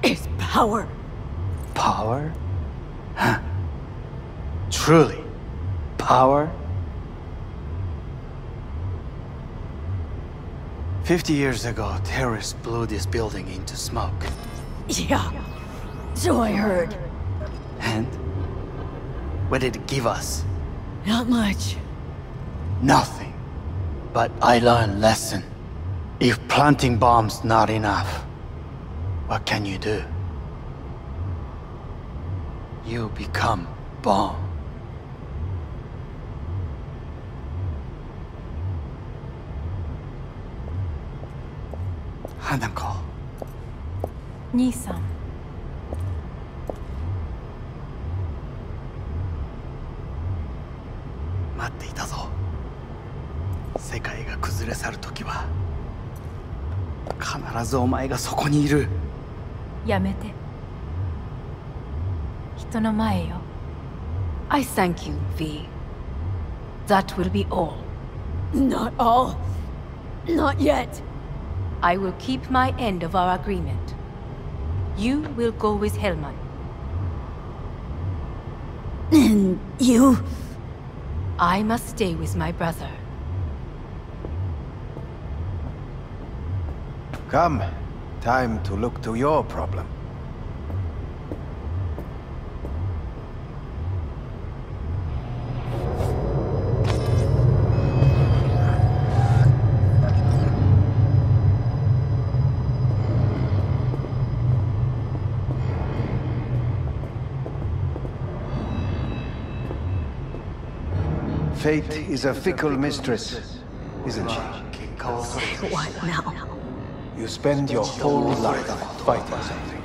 is power. Power? Huh. Truly, power? 50 years ago, terrorists blew this building into smoke. Yeah, so I heard. And? What did it give us? Not much. Nothing. But I learned a lesson. If planting bombs not enough, what can you do? You become bomb. Hanako. 兄さん。待っていたぞ。世界が崩れ去る時は必ずお前がそこにいる。やめて。人の前よ。I thank you, V. That will be all. Not all. Not yet. I will keep my end of our agreement. You will go with Hellman. And you? I must stay with my brother. Come. Time to look to your problem. Fate is a fickle mistress, isn't she? What now? You spend your whole life fighting something,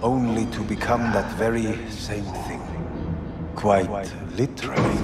only to become that very same thing. Quite literally.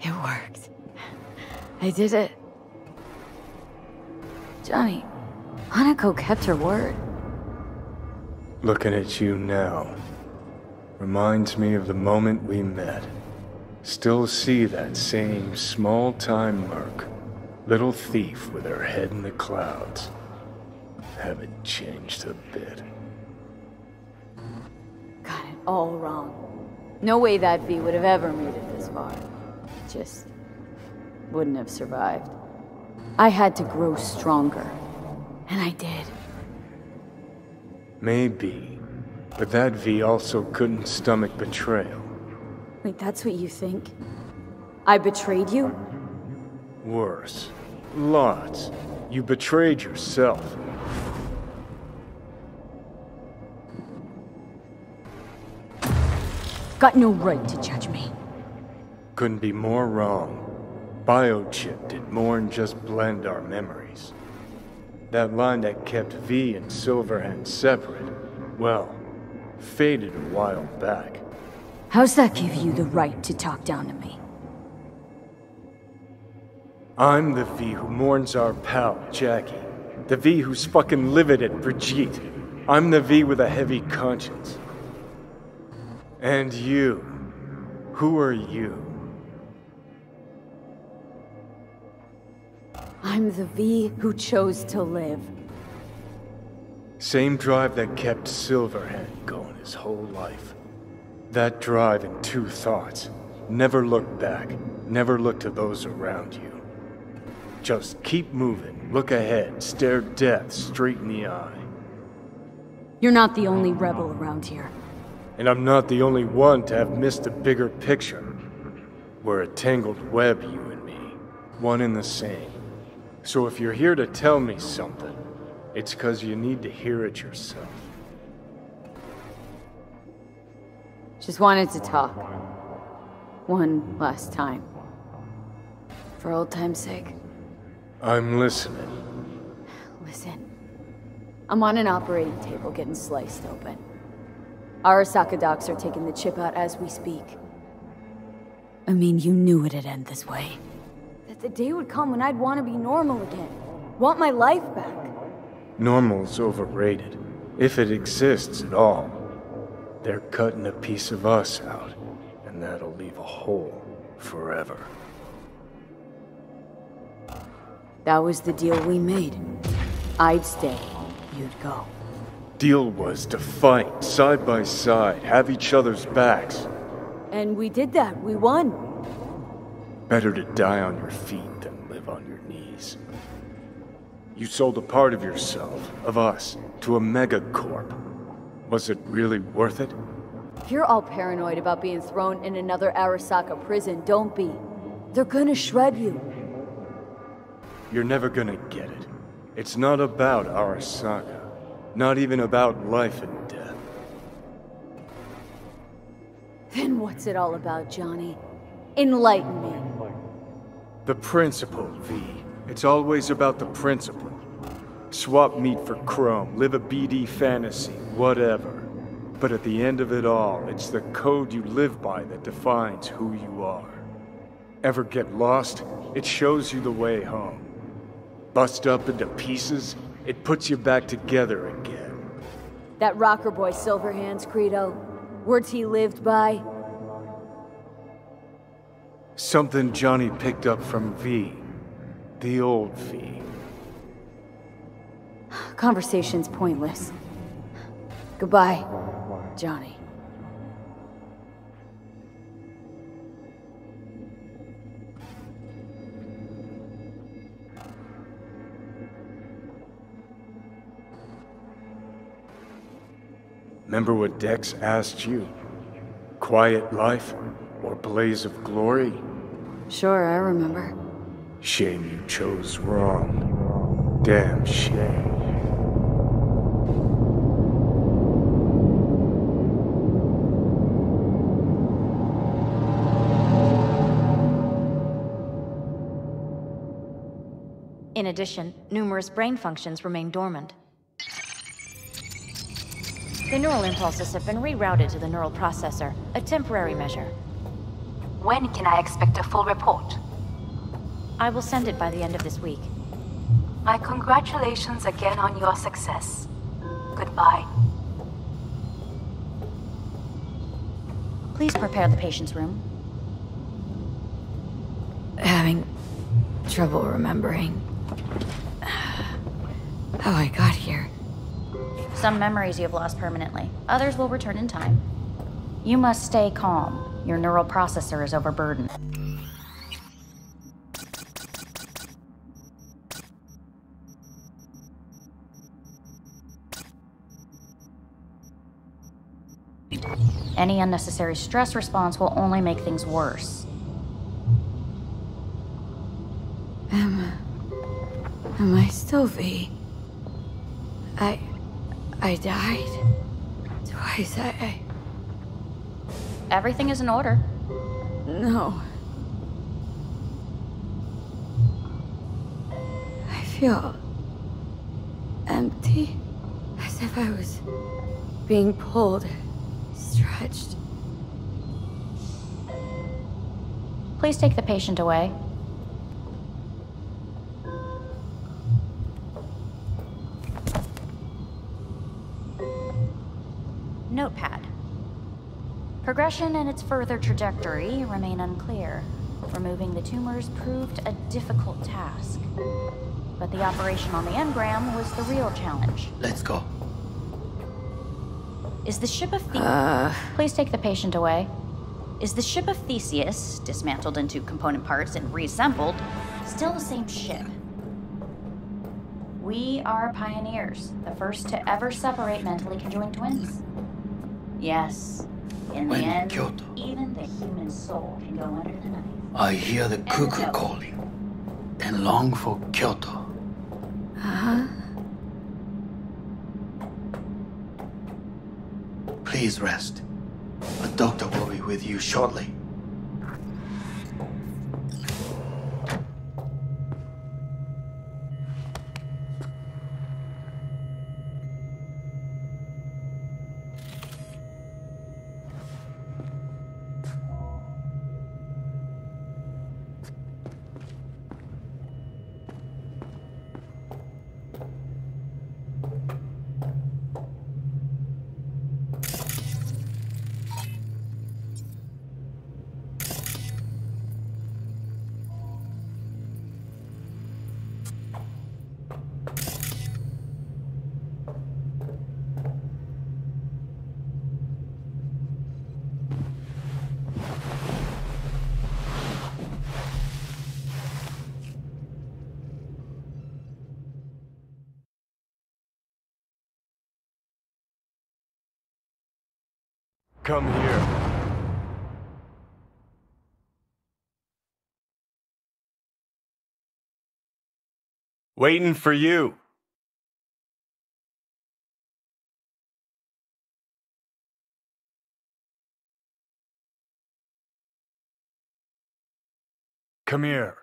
It worked. I did it. Johnny, Hanako kept her word. Looking at you now reminds me of the moment we met. Still see that same small-time merc. Little thief with her head in the clouds. Haven't changed a bit. Got it all wrong. No way that V would have ever made it this far. Just wouldn't have survived. I had to grow stronger. And I did. Maybe. But that V also couldn't stomach betrayal. Wait, that's what you think? I betrayed you? Worse. Lots. You betrayed yourself. Got no right to judge me. Couldn't be more wrong. Biochip did more than just blend our memories. That line that kept V and Silverhand separate, well, faded a while back. How's that give you the right to talk down to me? I'm the V who mourns our pal, Jackie. The V who's fucking livid at Brigitte. I'm the V with a heavy conscience. And you. Who are you? I'm the V who chose to live. Same drive that kept Silverhand going his whole life. That drive and two thoughts. Never look back. Never look to those around you. Just keep moving, look ahead, stare death straight in the eye. You're not the only rebel around here. And I'm not the only one to have missed the bigger picture. We're a tangled web, you and me. One and the same. So if you're here to tell me something, it's 'cause you need to hear it yourself. Just wanted to talk. One last time. For old time's sake. I'm listening. Listen. I'm on an operating table getting sliced open. Arasaka docs are taking the chip out as we speak. I mean, you knew it'd end this way. That the day would come when I'd want to be normal again. Want my life back. Normal's overrated. If it exists at all. They're cutting a piece of us out, and that'll leave a hole forever. That was the deal we made. I'd stay, you'd go. Deal was to fight, side by side, have each other's backs. And we did that, we won. Better to die on your feet than live on your knees. You sold a part of yourself, of us, to a megacorp. Was it really worth it? If you're all paranoid about being thrown in another Arasaka prison, don't be. They're gonna shred you. You're never gonna get it. It's not about Arasaka. Not even about life and death. Then what's it all about, Johnny? Enlighten me. The principle, V. It's always about the principle. Swap meat for chrome, live a BD fantasy, whatever. But at the end of it all, it's the code you live by that defines who you are. Ever get lost? It shows you the way home. Bust up into pieces, it puts you back together again. That rocker boy Silverhand's credo? Words he lived by? Something Johnny picked up from V. The old V. Conversation's pointless. Goodbye, Johnny. Remember what Dex asked you? Quiet life or blaze of glory? Sure, I remember. Shame you chose wrong. Damn shame. In addition, numerous brain functions remain dormant. The neural impulses have been rerouted to the neural processor, a temporary measure. When can I expect a full report? I will send it by the end of this week. My congratulations again on your success. Goodbye. Please prepare the patient's room. Having trouble remembering how I got here. Some memories you have lost permanently. Others will return in time. You must stay calm. Your neural processor is overburdened. Any unnecessary stress response will only make things worse. Am I still V? I died twice. Everything is in order. No. I feel empty, as if I was being pulled, stretched. Please take the patient away. Notepad. Progression and its further trajectory remain unclear. Removing the tumors proved a difficult task. But the operation on the engram was the real challenge. Let's go. Is the ship of Theseus... Please take the patient away. Is the ship of Theseus, dismantled into component parts and reassembled, still the same ship? We are pioneers, the first to ever separate mentally conjoined twins. Yes, in the end, Kyoto, even the human soul can go under the knife. I hear the cuckoo calling and long for Kyoto. Please rest. A doctor will be with you shortly. come here. Waiting for you. Come here.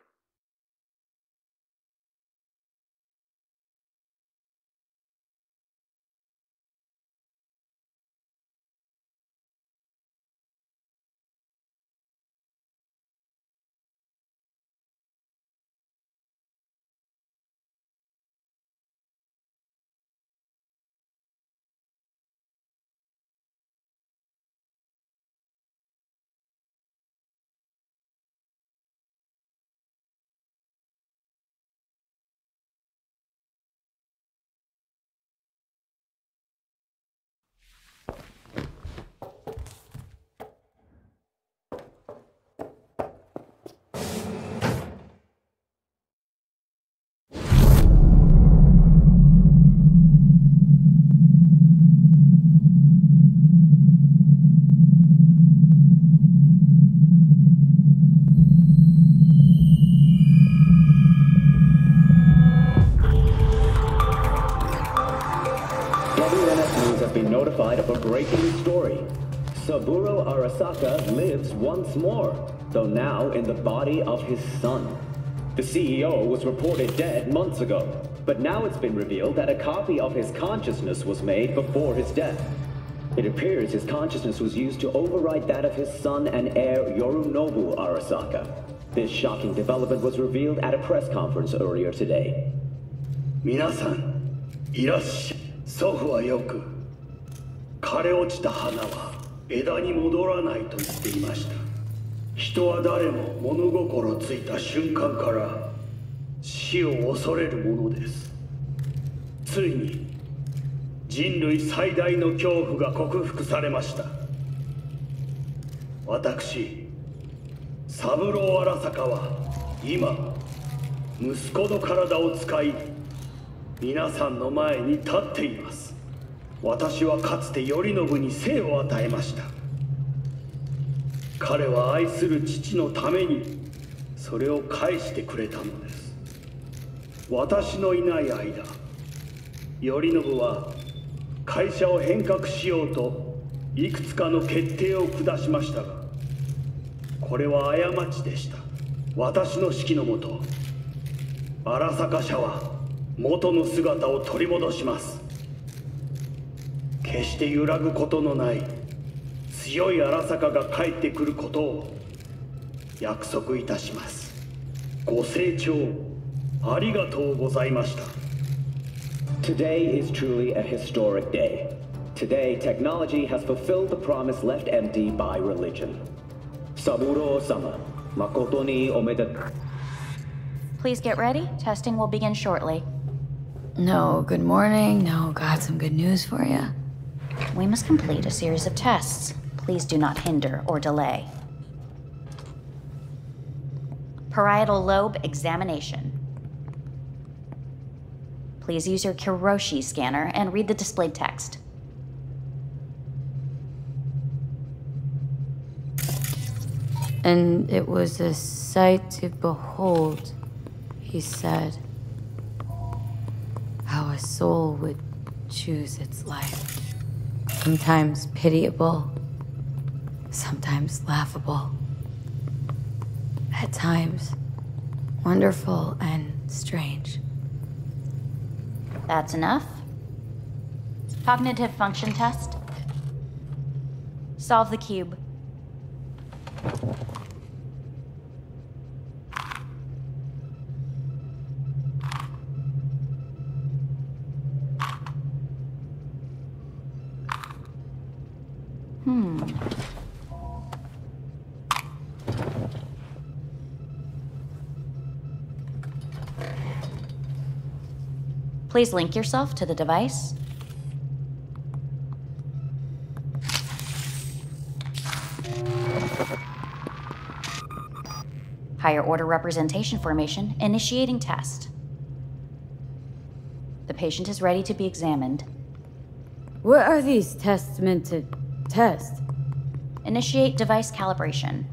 Notified of a breaking story. Saburo Arasaka lives once more, though now in the body of his son. The CEO was reported dead months ago, but now it's been revealed that a copy of his consciousness was made before his death. It appears his consciousness was used to override that of his son and heir Yorinobu Arasaka. This shocking development was revealed at a press conference earlier today. 皆さん、いらっしゃい。祖父はよく枯れ落ちた花は枝に戻らないと言っていました。人は誰も物心ついた瞬間から死を恐れるものです。ついに人類最大の恐怖が克服されました。私、三郎荒坂は今息子の体を使い皆さんの前に立っています。私はかつて頼信に生を与えました。彼は愛する父のためにそれを返してくれたのです。私のいない間、頼信は会社を変革しようといくつかの決定を下しましたが、これは過ちでした。私の指揮のもと、荒坂社は元の姿を取り戻します。決して揺らぐことのない強い荒坂が帰ってくることを約束いたします。ご清聴ありがとうございました。 Today is truly a historic day. Today, technology has fulfilled the promise left empty by religion. Saburo-sama, makoto ni omedetou. Please get ready. Testing will begin shortly. No, good morning. No, got some good news for you. We must complete a series of tests. Please do not hinder or delay. Parietal lobe examination. Please use your Kiroshi scanner and read the displayed text. And it was a sight to behold, he said, how a soul would choose its life. Sometimes pitiable, sometimes laughable. At times, wonderful and strange. That's enough. Cognitive function test. Solve the cube. Please link yourself to the device. Higher order representation formation, initiating test. The patient is ready to be examined. What are these tests meant to test? Initiate device calibration.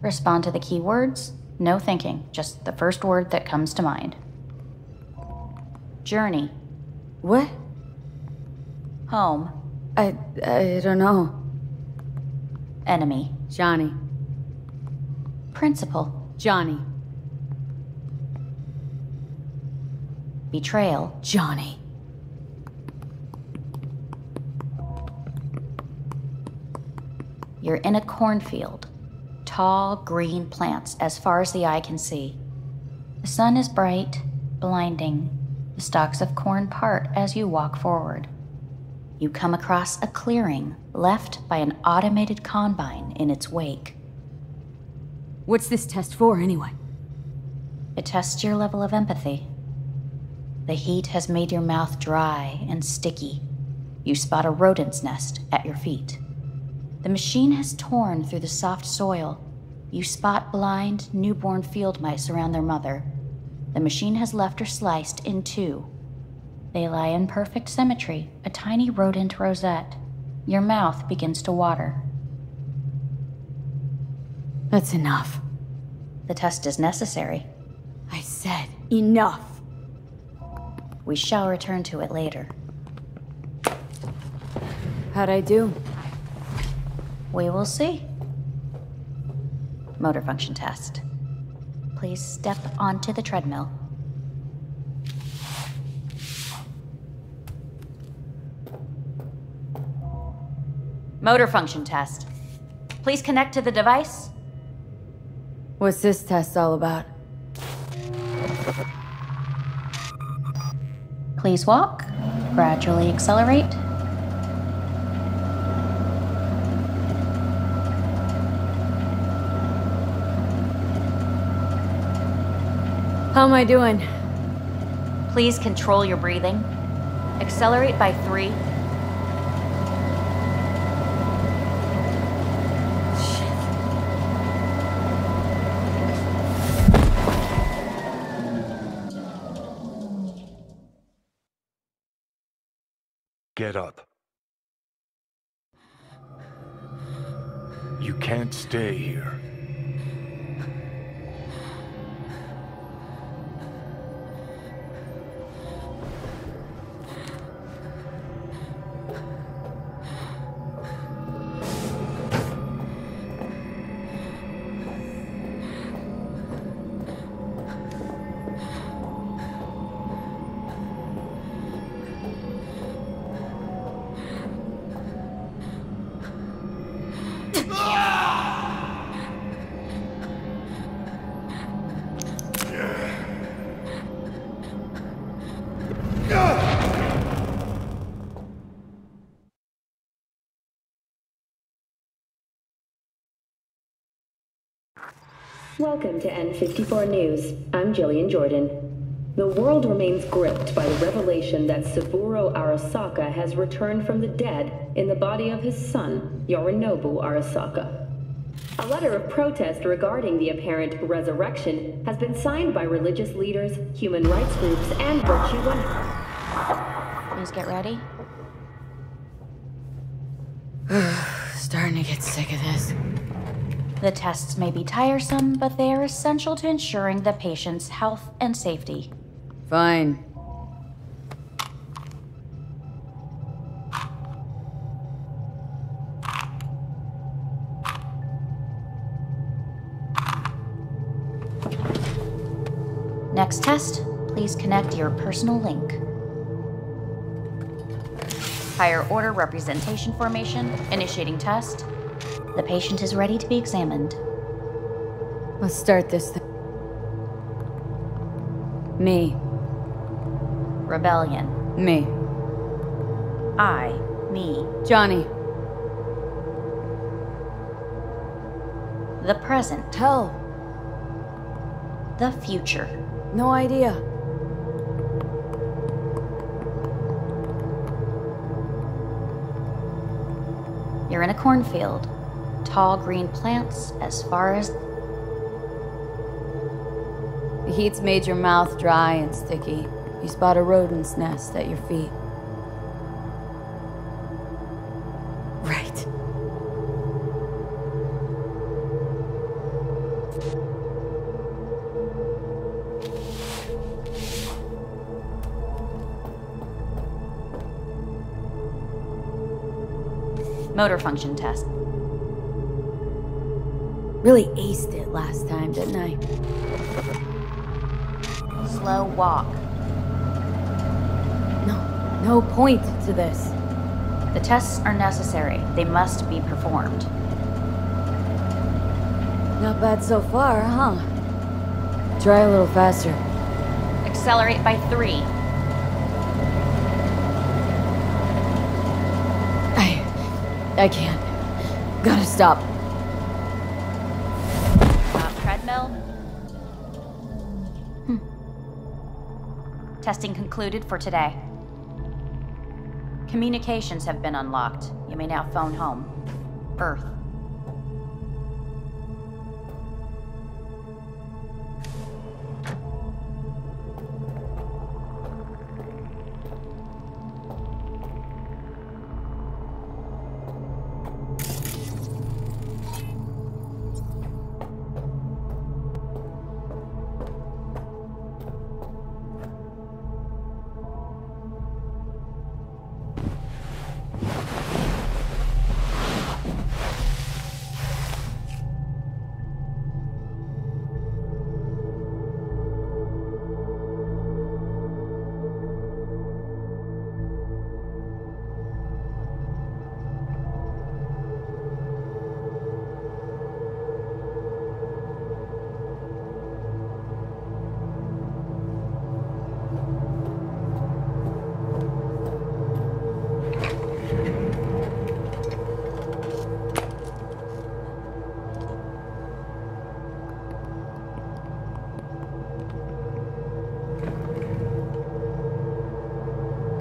Respond to the keywords. No thinking, just the first word that comes to mind. Journey. What? Home. I don't know. Enemy. Johnny. Principal. Johnny. Betrayal. Johnny. You're in a cornfield. Tall, green plants as far as the eye can see. The sun is bright, blinding. The stalks of corn part as you walk forward. You come across a clearing left by an automated combine in its wake. What's this test for, anyway? It tests your level of empathy. The heat has made your mouth dry and sticky. You spot a rodent's nest at your feet. The machine has torn through the soft soil. You spot blind, newborn field mice around their mother. The machine has left her sliced in two. They lie in perfect symmetry, a tiny rodent rosette. Your mouth begins to water. That's enough. The test is necessary. I said enough. We shall return to it later. How'd I do? We will see. Motor function test. Please step onto the treadmill. Motor function test. Please connect to the device. What's this test all about? Please walk. Gradually accelerate. How am I doing? Please control your breathing. Accelerate by 3. Get up. You can't stay here. Welcome to N54 News. I'm Jillian Jordan. The world remains gripped by the revelation that Saburo Arasaka has returned from the dead in the body of his son, Yorinobu Arasaka. A letter of protest regarding the apparent resurrection has been signed by religious leaders, human rights groups, and Virtue 100. Please get ready. Starting to get sick of this. The tests may be tiresome, but they are essential to ensuring the patient's health and safety. Fine. Next test, please connect your personal link. Higher order representation formation, initiating test. The patient is ready to be examined. Let's start this thing. Me. Rebellion. Me. Me. Johnny. The present. Hell. The future. No idea. You're in a cornfield. Tall green plants as far as... The heat's made your mouth dry and sticky. You spot a rodent's nest at your feet. Right. Motor function test. Really aced it last time, didn't I? Slow walk. No point to this. The tests are necessary. They must be performed. Not bad so far, huh? Try a little faster. Accelerate by 3. I can't. Gotta stop. Treadmill. Testing concluded for today. Communications have been unlocked. You may now phone home. Earth.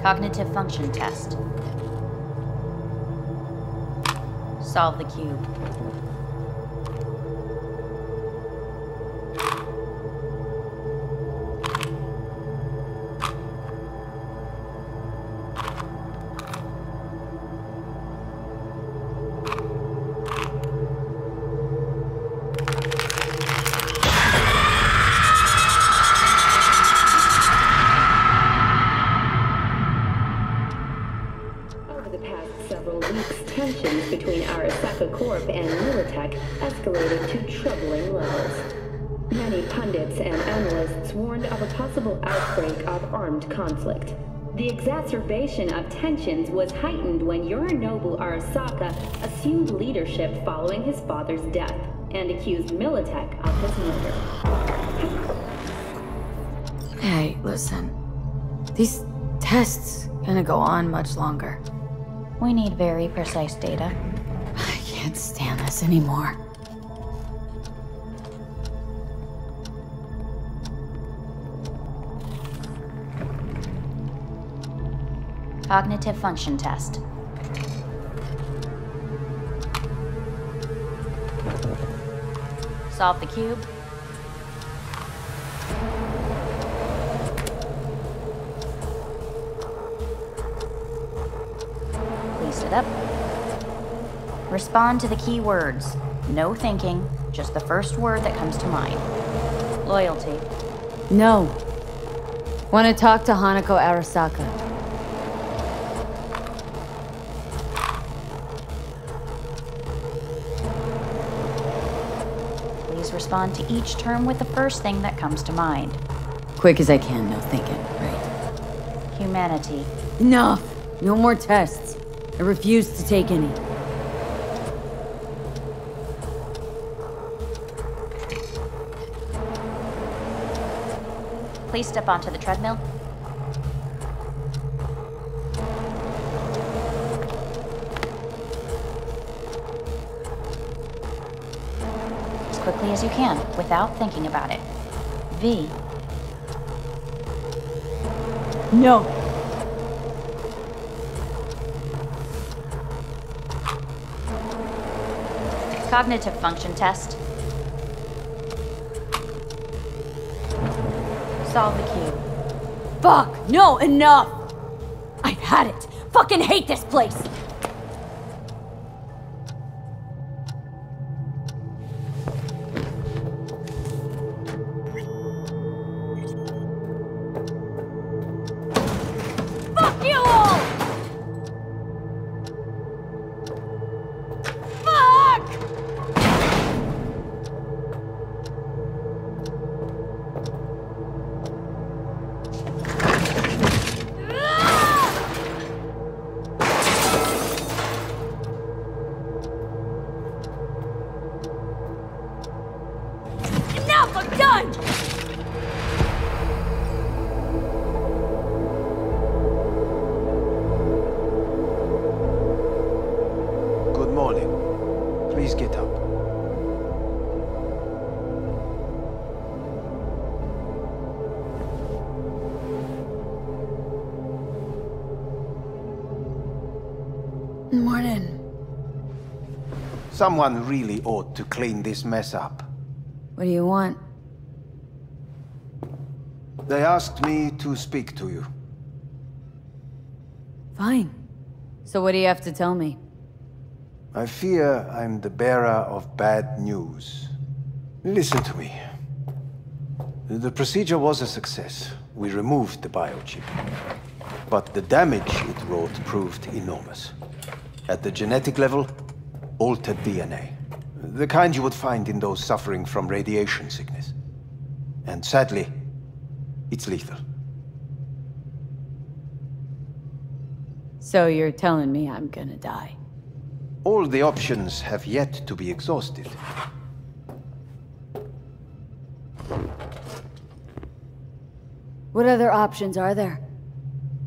Cognitive function test. Solve the cube. Tensions between Arasaka Corp and Logitech escalated to troubling levels. Many pundits and analysts warned of a possible outbreak of armed conflict. The exacerbation of tensions was heightened when Yorinobu Arasaka assumed leadership following his father's death and accused Militech of his murder. Hey, listen. These tests gonna go on much longer. We need very precise data. I can't stand this anymore. Cognitive function test. Solve the cube. Sit up. Respond to the key words. No thinking, just the first word that comes to mind. Loyalty. No. Want to talk to Hanako Arasaka. Please respond to each term with the first thing that comes to mind. Quick as I can, no thinking, right? Humanity. Enough! No more tests. I refuse to take any. Please step onto the treadmill. As quickly as you can, without thinking about it. V. No. Cognitive function test. Solve the cube. Fuck! No, enough! I've had it. Fucking hate this place! Fuck you all! on! Good morning. Please get up. Morning. Someone really ought to clean this mess up. What do you want? They asked me to speak to you. Fine. So what do you have to tell me? I fear I'm the bearer of bad news. Listen to me. The procedure was a success. We removed the biochip. But the damage it wrought proved enormous. At the genetic level, altered DNA. The kind you would find in those suffering from radiation sickness. And sadly, it's lethal. So you're telling me I'm gonna die? All the options have yet to be exhausted. What other options are there?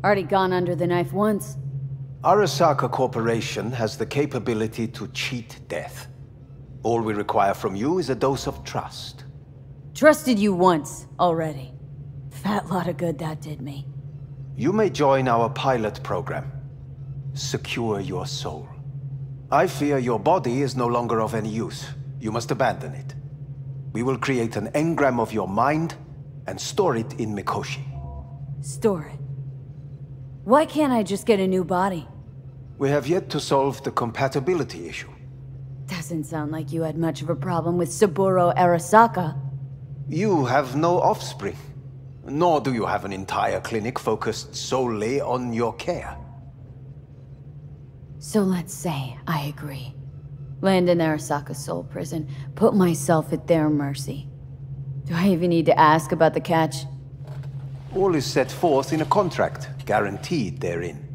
Already gone under the knife once. Arasaka Corporation has the capability to cheat death. All we require from you is a dose of trust. Trusted you once, already. Fat lot of good that did me. You may join our pilot program. Secure your soul. I fear your body is no longer of any use. You must abandon it. We will create an engram of your mind and store it in Mikoshi. Store it? Why can't I just get a new body? We have yet to solve the compatibility issue. Doesn't sound like you had much of a problem with Saburo Arasaka. You have no offspring. Nor do you have an entire clinic focused solely on your care. So let's say I agree. Land in Arasaka's soul prison, put myself at their mercy. Do I even need to ask about the catch? All is set forth in a contract, guaranteed therein.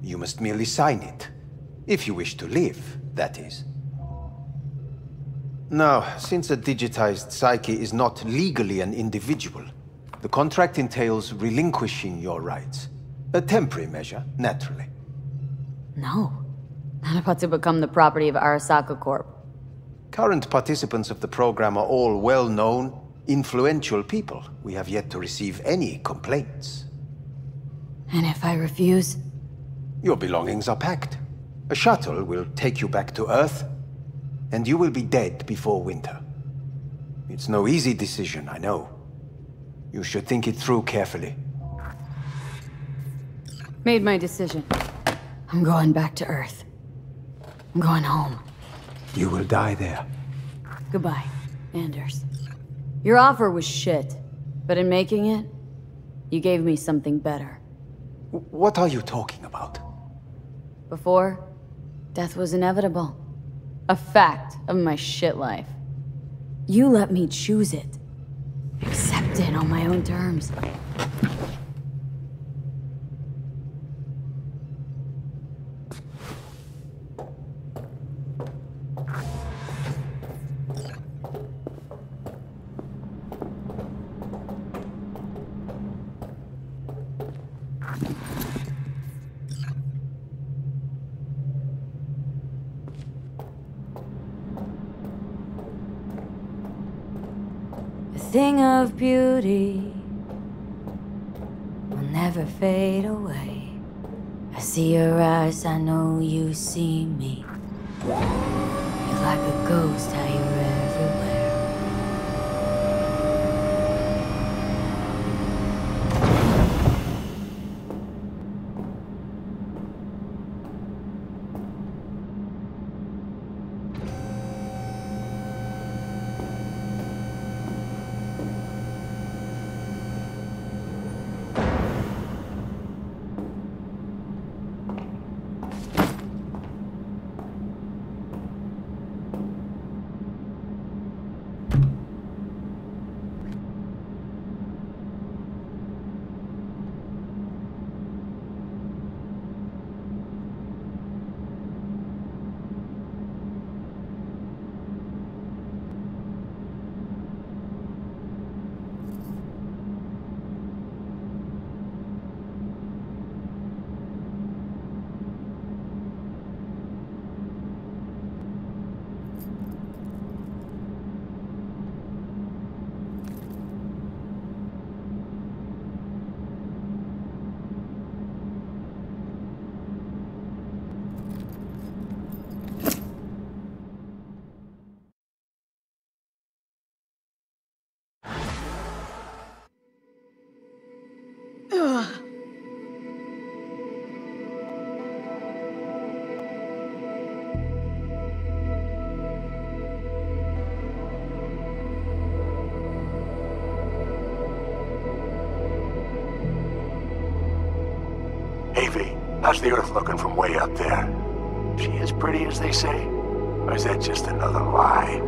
You must merely sign it. If you wish to live, that is. Now, since a digitized psyche is not legally an individual, the contract entails relinquishing your rights. A temporary measure, naturally. No. Not about to become the property of Arasaka Corp. Current participants of the program are all well-known, influential people. We have yet to receive any complaints. And if I refuse? Your belongings are packed. A shuttle will take you back to Earth, and you will be dead before winter. It's no easy decision, I know. You should think it through carefully. Made my decision. I'm going back to Earth. I'm going home. You will die there. Goodbye, Anders. Your offer was shit, but in making it, you gave me something better. What are you talking about? Before, death was inevitable. A fact of my shit life. You let me choose it. Accept it on my own terms. Thing of beauty will never fade away. I see your eyes, I know you see me. You're like a ghost, how you're everywhere. How's the Earth looking from way up there? She as pretty as they say? Or is that just another lie?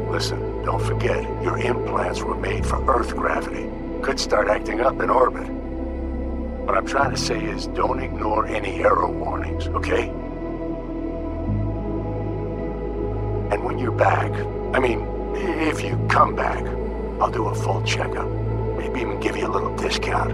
Listen, don't forget, your implants were made for Earth gravity. Could start acting up in orbit. What I'm trying to say is don't ignore any error warnings, okay? And when you're back, I mean, if you come back, I'll do a full checkup. Maybe even give you a little discount.